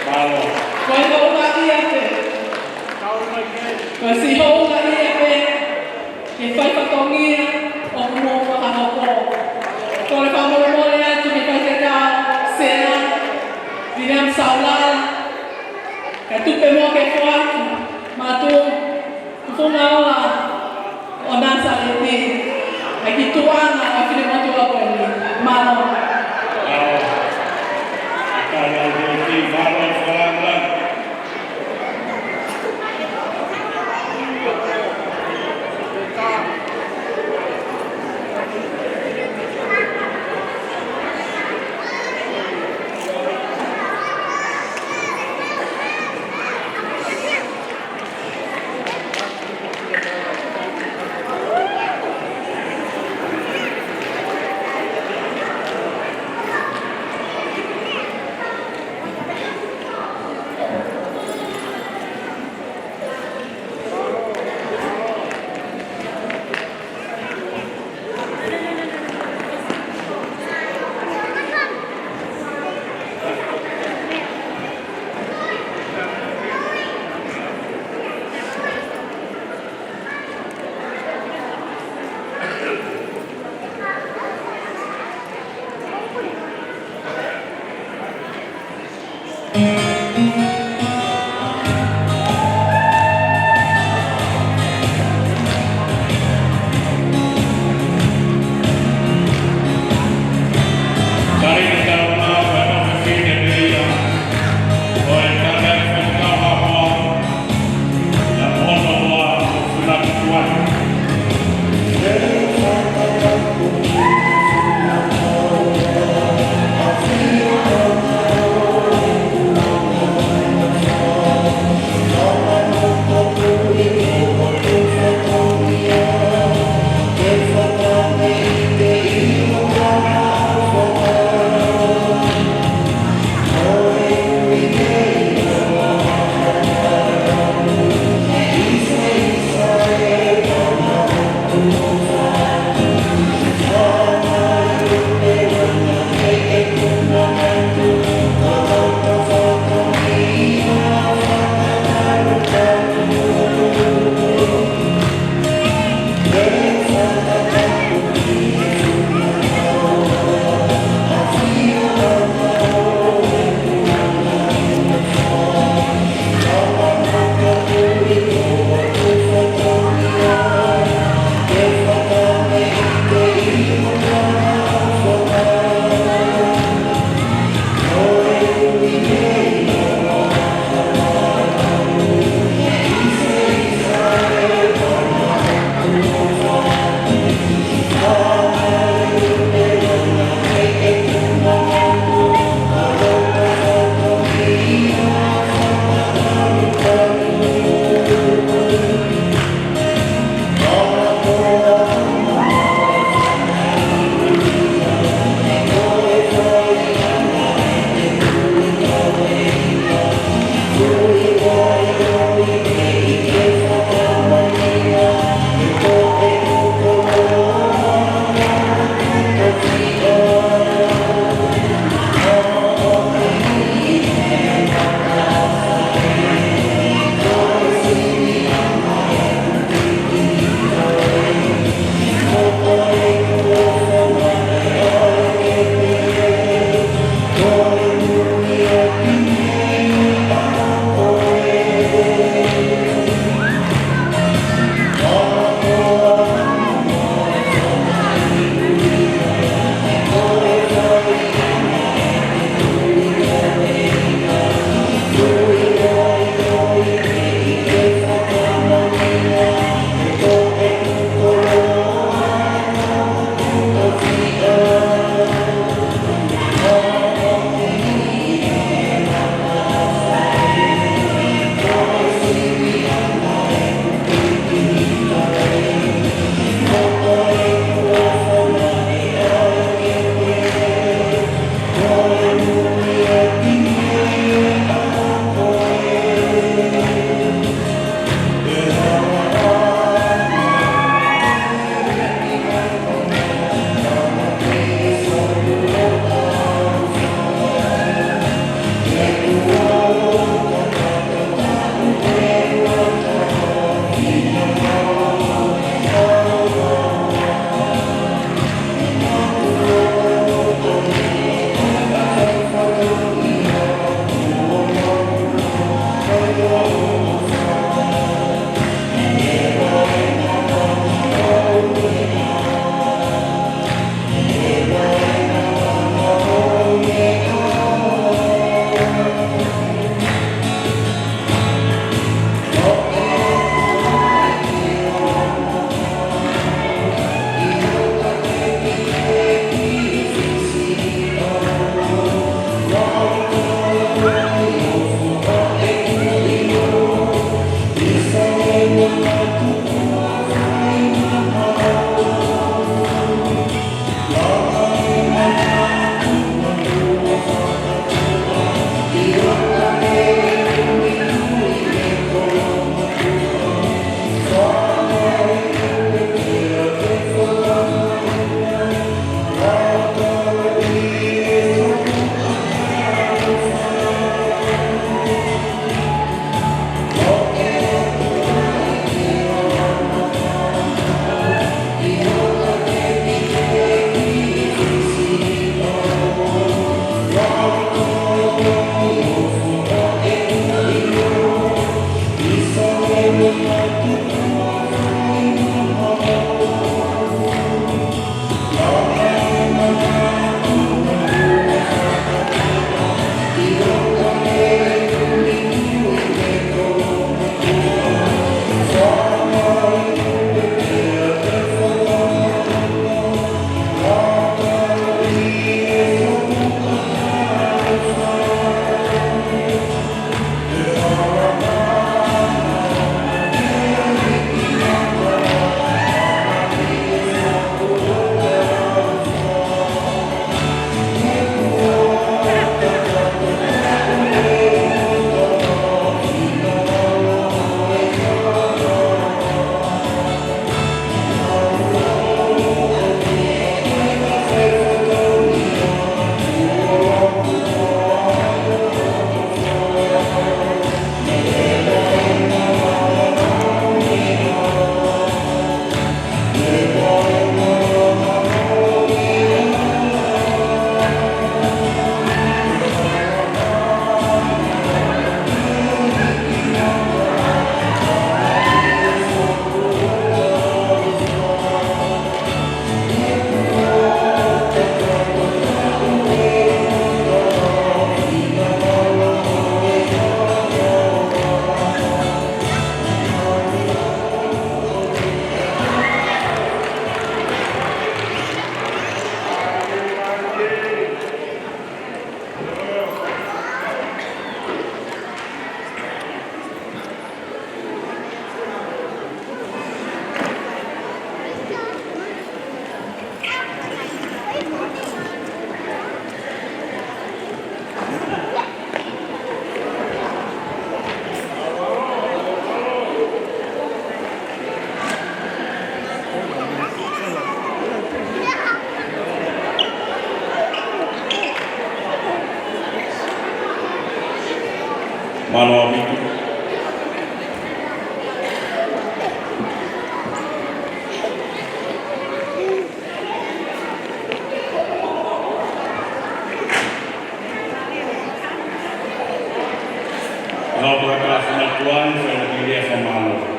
Malo. Kau itu lagi apa? Kau sih lagi apa? Kita patongi orang mau apa? Kalau kamu mau lihat cuma kita sena, bilang salah, itu pemau kekuat, matu, itu ngalah, orang saliti, lagi tuan, akhirnya matu apa ini, malu. Kalau jadi malo sekarang. Manoa Mitu. Kalau berkata sama Tuhan, saya pilih sama Allah.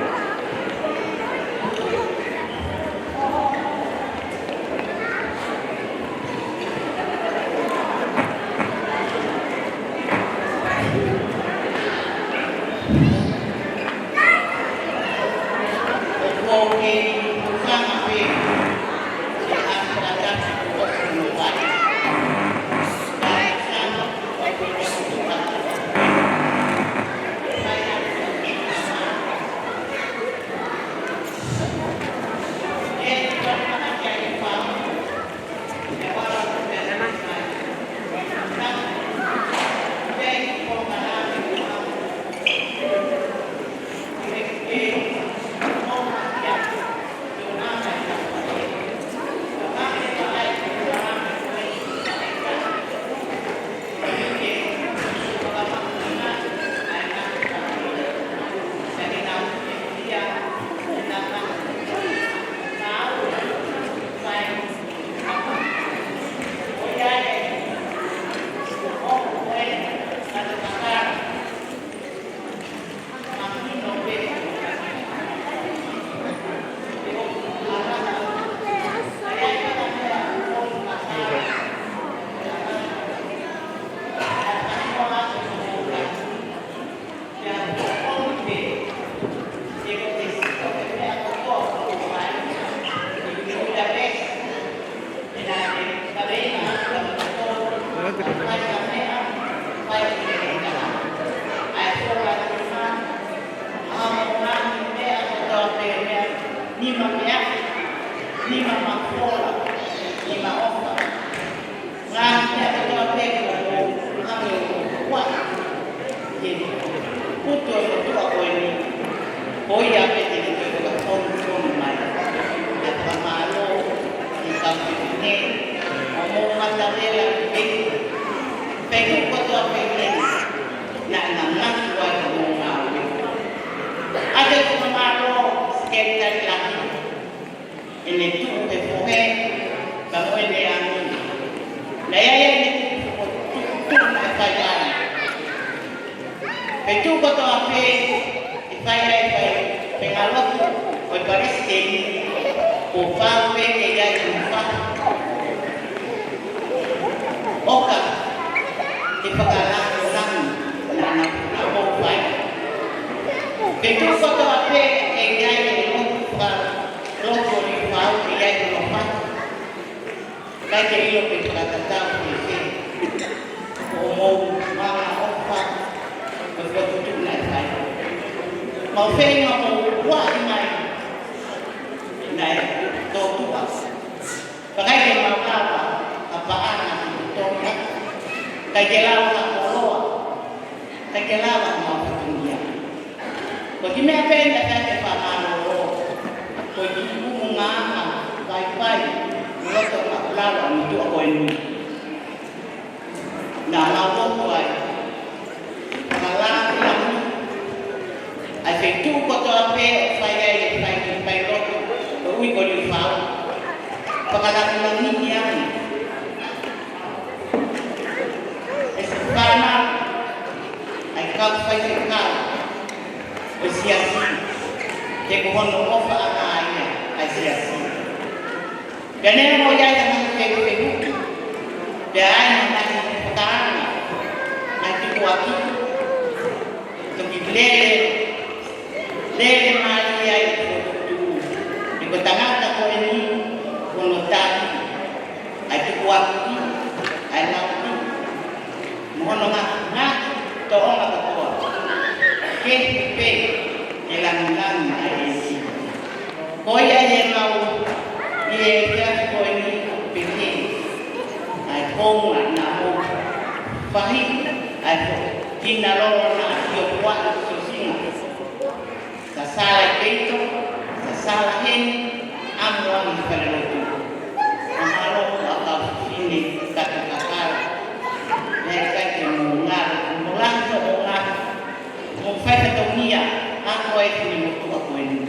koe kini motu aku ini.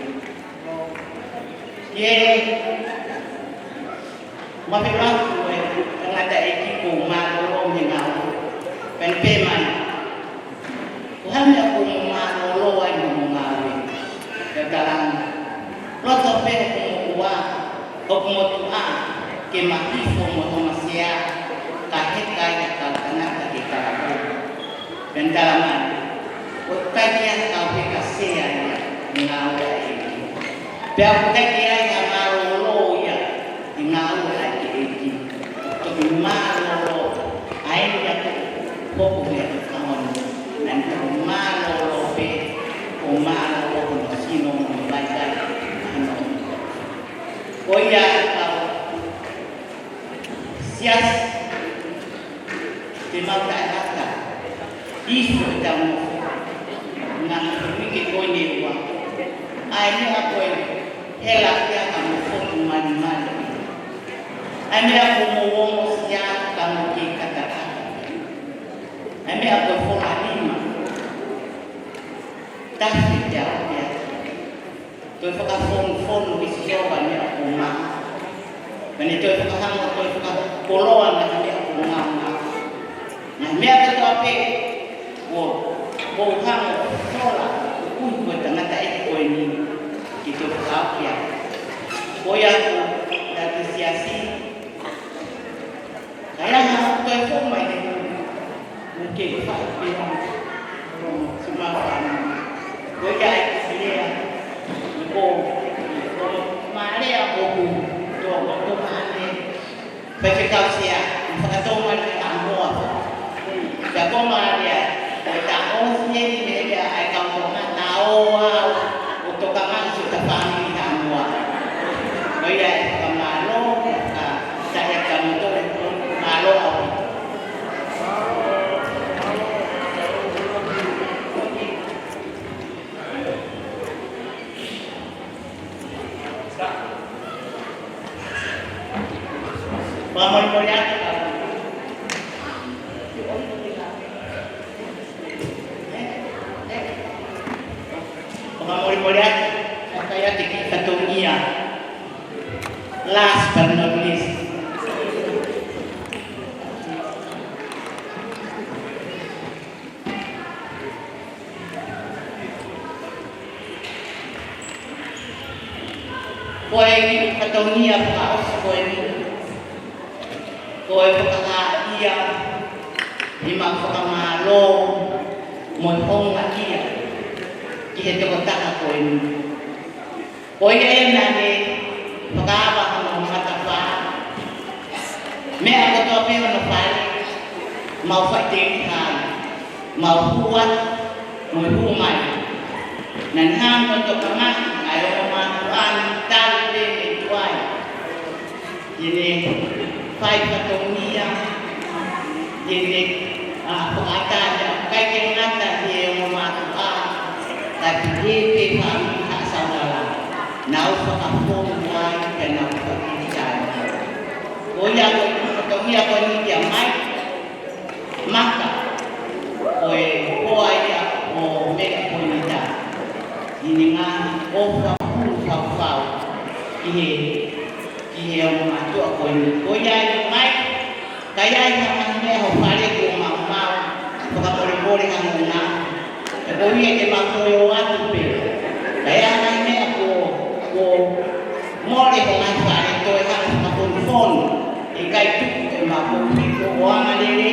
Ye, mafilang koe ngada iki ko malolo ngau. Penpe man. Tuhan aku malolo ai mengawi. Dalam roto pe ko wa ko motu a ke mati ko motu masia kahit kaya kalana kita aku. Dan dalaman kajian kau kasihan ngawal ini. Biar kajian yang malu ya ngawal ini. Tapi malu, ayah tu kau boleh kawan. Nanti malu be, malu sino membaca. Kau ya kau sias dimakan apa? Isu dalam nang pikir kau ni buat, ini aku elak dia kamu foto mana-mana. Ini aku mau siap kamu kata-kata. Ini aku foto lima. Tapi jauh dia. Tu foto phone bisio banyak aku mak. Dan itu foto kamu tu foto poloan banyak aku mak. Nah, ni aku tu apa? Bukan tolak untuk tengah tak ikut ini kita tahu ya. Koyak dari siasi, saya nak telefon macam mungkin tak bilang semua orang. Koyak dia, mana aku tu mana? Baca kau siap, kata mana kamu apa? Jago mana dia? Tahu sendiri dia akan tahu untuk kamu sudah paham kamu. Baik kamu saya kamu tu malu apa? Paman mulia. Mulia, saya tinggi ketumia. Last but not least, kau ini ketumia paus kau ini, kau pekak ia, lima pekak malu, mohon lagi ya. Kita tak aku ini. Kau yang nanti pegawai kamu mengatakan, mereka tu apa yang nak mau fighting kan, mau buat, mau rumah. Dan ham untuk kemas, ayo kemasukan dari tuai. Jadi fight ketumia, jadi pengatakan kayak ngata dia memasukkan. Tapi dia kami tak saudara. Nau pakapun buat dan nau pakisan. Koyak kami apa ni dia mai maka koi dia mereka punya. Ini ngah kau ini yang masuk aku ini. Koyak mai kaya yang mana hafalnya tu mau pakapun boleh kamu nak. Kau ni dia mahu lewat tu, kaya ni aku boleh mengajar itu yang aku phone, ikai tu mahu itu orang ada ni,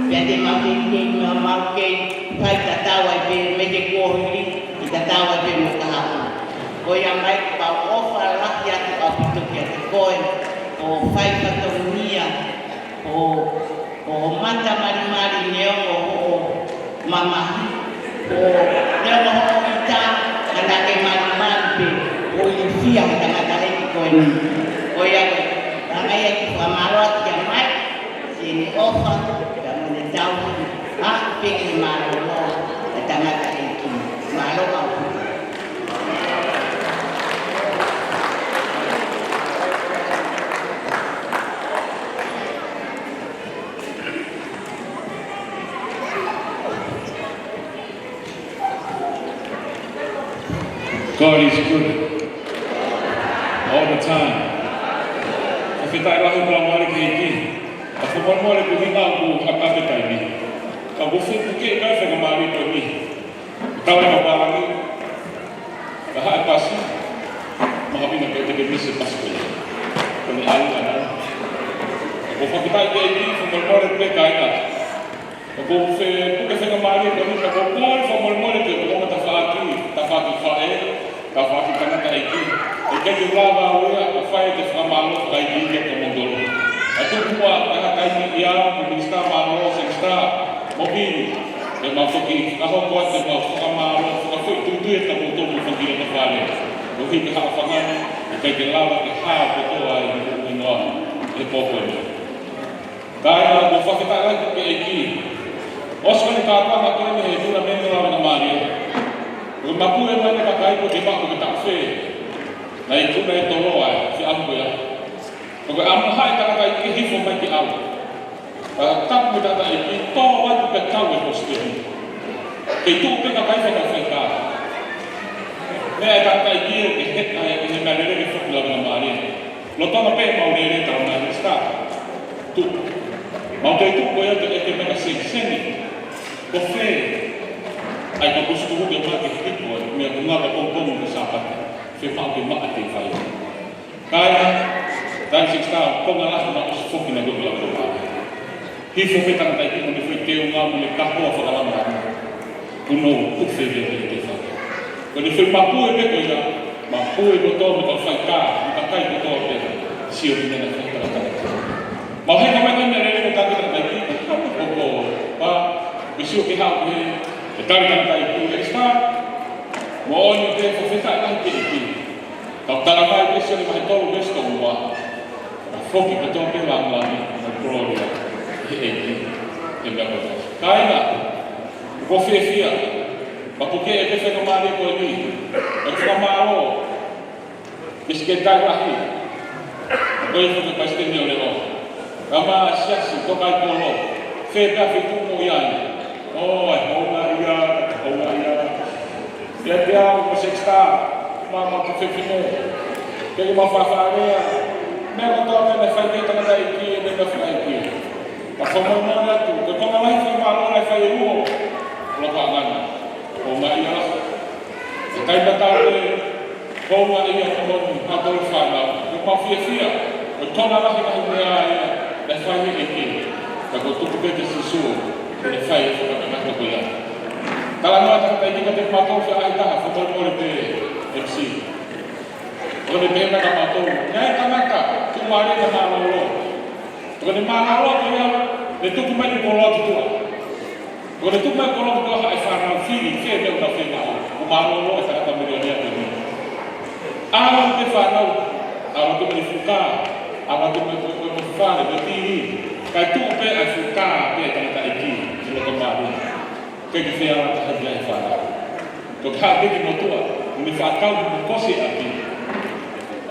jadi mahu ke, kita tahu apa macam kau ni, kita tahu apa muka aku. Kau yang baik bawa offer rakyat aku tu kau, fight atau dunia, mata mari ni mama. Dia mahu kita anak keman-keman boleh siap dengan dari kau ini. Kau yang ramai malut yang baik sini offer dan menjauh. Pilih malu dengan dari malu apa? God is good all the time. If you take lahi pala mari ke iki, aku mau le kuhina aku apa kita ini. Kau buffet buke kan saya mari tu ni. Tahu apa lagi? Dah pasti. Mahapi nak kita misi pas tu. Kami ahli ada. Buffet kita ini mau le play kaya. Buffet buke saya mari tu ni. Kau mau le tu kau tafaki fae, tafaki kana taiki. Ike jumlah bahawa fae te famalo kai dia kemudul. Atu kuat kana kai dia pemirsa malo sexta mobil. Dia masuk ke kalau kuat dia masuk kamalo, kalau itu dia kemudul pergi ke fale. Bagi ke hafangan, ike jelawa ke ha betul ai di luar. Di pokok. Kaya bufa kita lagi ke iki. Osman kata makna ni itu namanya orang Maria. Mapu yang mana pakai itu dia pakai tak fe. Nah itu naik tolong ay si ambo ya. Kalau ambo hai tak pakai ini hifo macam ambo. Tak mudah tak ini toh wajib kau yang posting. Itu mereka pakai pada mereka. Mereka tak pakai ini het ay ini mana dia hifo dalam Maria. Lo tahu apa yang mau dia tahu mana start. Tu mau itu boleh tu itu mereka seni. Kofe. Ai ka busu dia pakai itu me ngapa kompon sahabat fifa ke mak ati fai kaya dan siksa pengalas na usfok na gobla ko hifo petang tai ki ni foi teu ngam le kapo fa kala ma kuno ufe de fa ko ni foi papu e ko ya mapu e ko to me ko fai ka kai ko to de sio ni na fa ta ma he ka ma ni ne ko ta ki ko ba bisio ki ha ni Tarikan tai itu ekstra, mau ni dia profeta kan kiri. Kalau tarakai dia sini macam tolu besto buat, fokus betul pelang lagi, berprodia, ini berapa. Kaya, profesia, bapuke itu fenomena kau ini, ekstra malu, bisketai lagi, kau itu tu pasti ni oleh orang. Ramai siasat kau kau polo, feda fitu moyang. Oh, Maria. Dia sexta, mama tu fefino. Dia mau fafarea. Mereka tu apa nak fai kita nak iki, dia nak fai iki. Pasal mana tu? Kalau orang lain fai malu, orang fai ruo. Lepas mana? Oh, Maria. Kita betul ni. Oh, Maria kamu atau fana. Cuma fia. Kalau orang lain dia, dia fai iki. Kalau tu kita sesuatu. Ele faz isso para nós trabalhar. Kalau nós tentamos kita patung saya dah foto boleh MC. Kalau dia nak patung, ni tak cuma ada nama Allah. Kalau nama Allah dia tu cuma di bola tu. Kalau tu cuma bola tu hai farang feeling, dia dah feeling. Umar Allah saya kata milioner tu. Alam tu farang, alam tu berfuka, alam tu berfuka, bertiri. Kai tu pe afuka pe tak iki. Kalau kembali, kegiatan terhadap farang. Kalau hal ini motor, mifakau kosi api.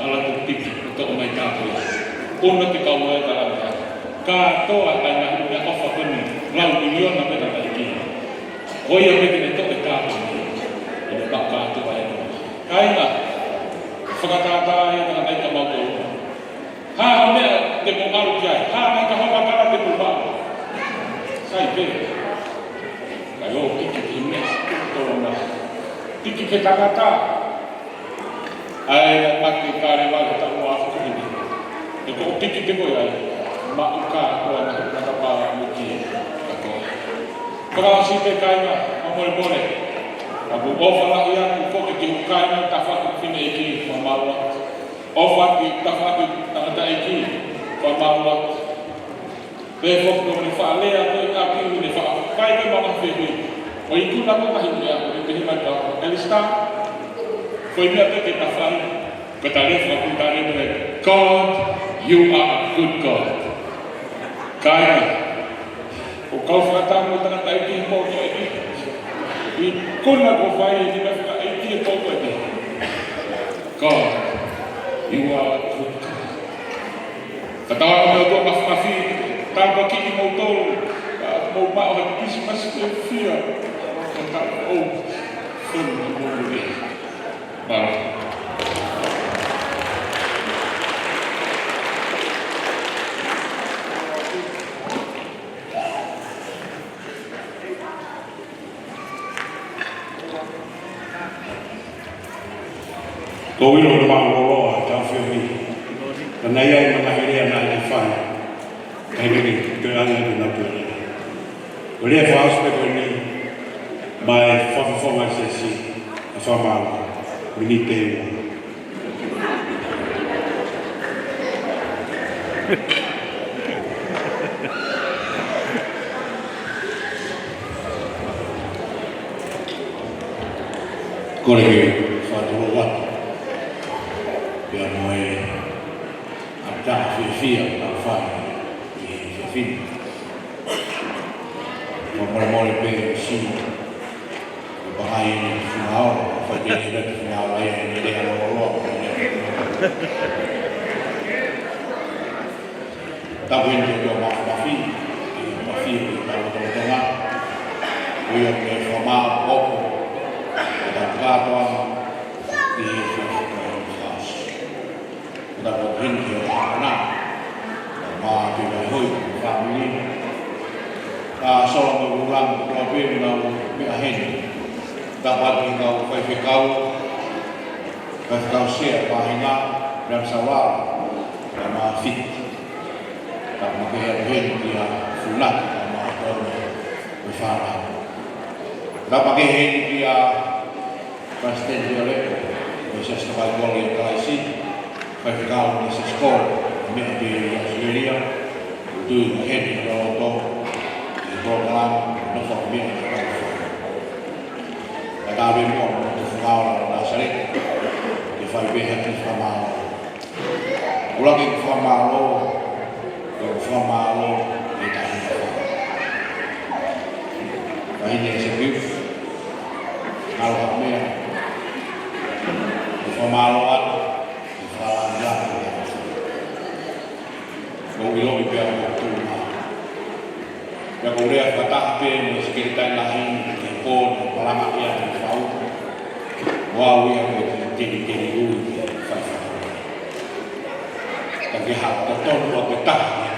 Alat bukti untuk mereka tu. Pun nanti kau mulai dalam dia. Kau akan nak punya offer ini. Lalu milion nak berada iki. Oh yang begini tu dekat ini. Ini bakal tu ayat. Kaya, fakata yang dengan ayat kamu tu. Ha, ni demo baru jai. Ha, ni kau bakal demo baru. Saya pe. Kalau tiki tolong dah. Tiki kata-kata. Ai pakai karyawan tak mau aku ini. Itu tiki ya. Maka aku nak apa mungkin. Kalau si kaya, boleh. Aku offer lah yang kau kaya tak fakir fini ini mamalwa. Offer tak fakir tak ada ini mamalwa. Besok kau mifale atau kaki ni fak, kaya kau makan fini. Oh itu nama kahit dia, itu himata. Elista, kau ini apa kita faham? Kita lihat waktu tadi mereka. God, you are good God. Kaya, kau kata mu tengah taiki pokok ini. Ikut nak kau faham ini nak taiki pokok ini. God, you are good God. Kata orang tu masih tanpa kini mau tahu, mau mahu Christmas fear. Kata oh, fun boleh. Baru. Kau ini orang mahu tahu film karena ia mengakhiri anak fan. Ini kerana itu nak buat. Boleh faham seperti ini. By formasi formal, unité. Kolegi, satu waktu. Biar mulai ada visi yang di film. Memperoleh pensi, bahaya final, fajr dan final lain ini dengan Allah. Tapi juga mafi kalau tengah, dia formal opo, dan kata di kelas, dapat hinti anak, mafi bahui family. Soal mengulang problem yang berakhir dapat engkau share bahagia dan sawal dan fit tak menghargai dia fulat dan atau bersama tak pakai dia pasti dia lepas bisa sebagai orang kalasi kau di sekolah menjadi Australia itu head atau program untuk bimbingan kami mau formal dan sering difahamkan formal ulangi formal kita ini serius kalau kami formalan kau bilang biar waktu yang kemudian kata apa sekitar lain pun pelamak yang tahu wow yang jadi tapi hal tertentu buat betah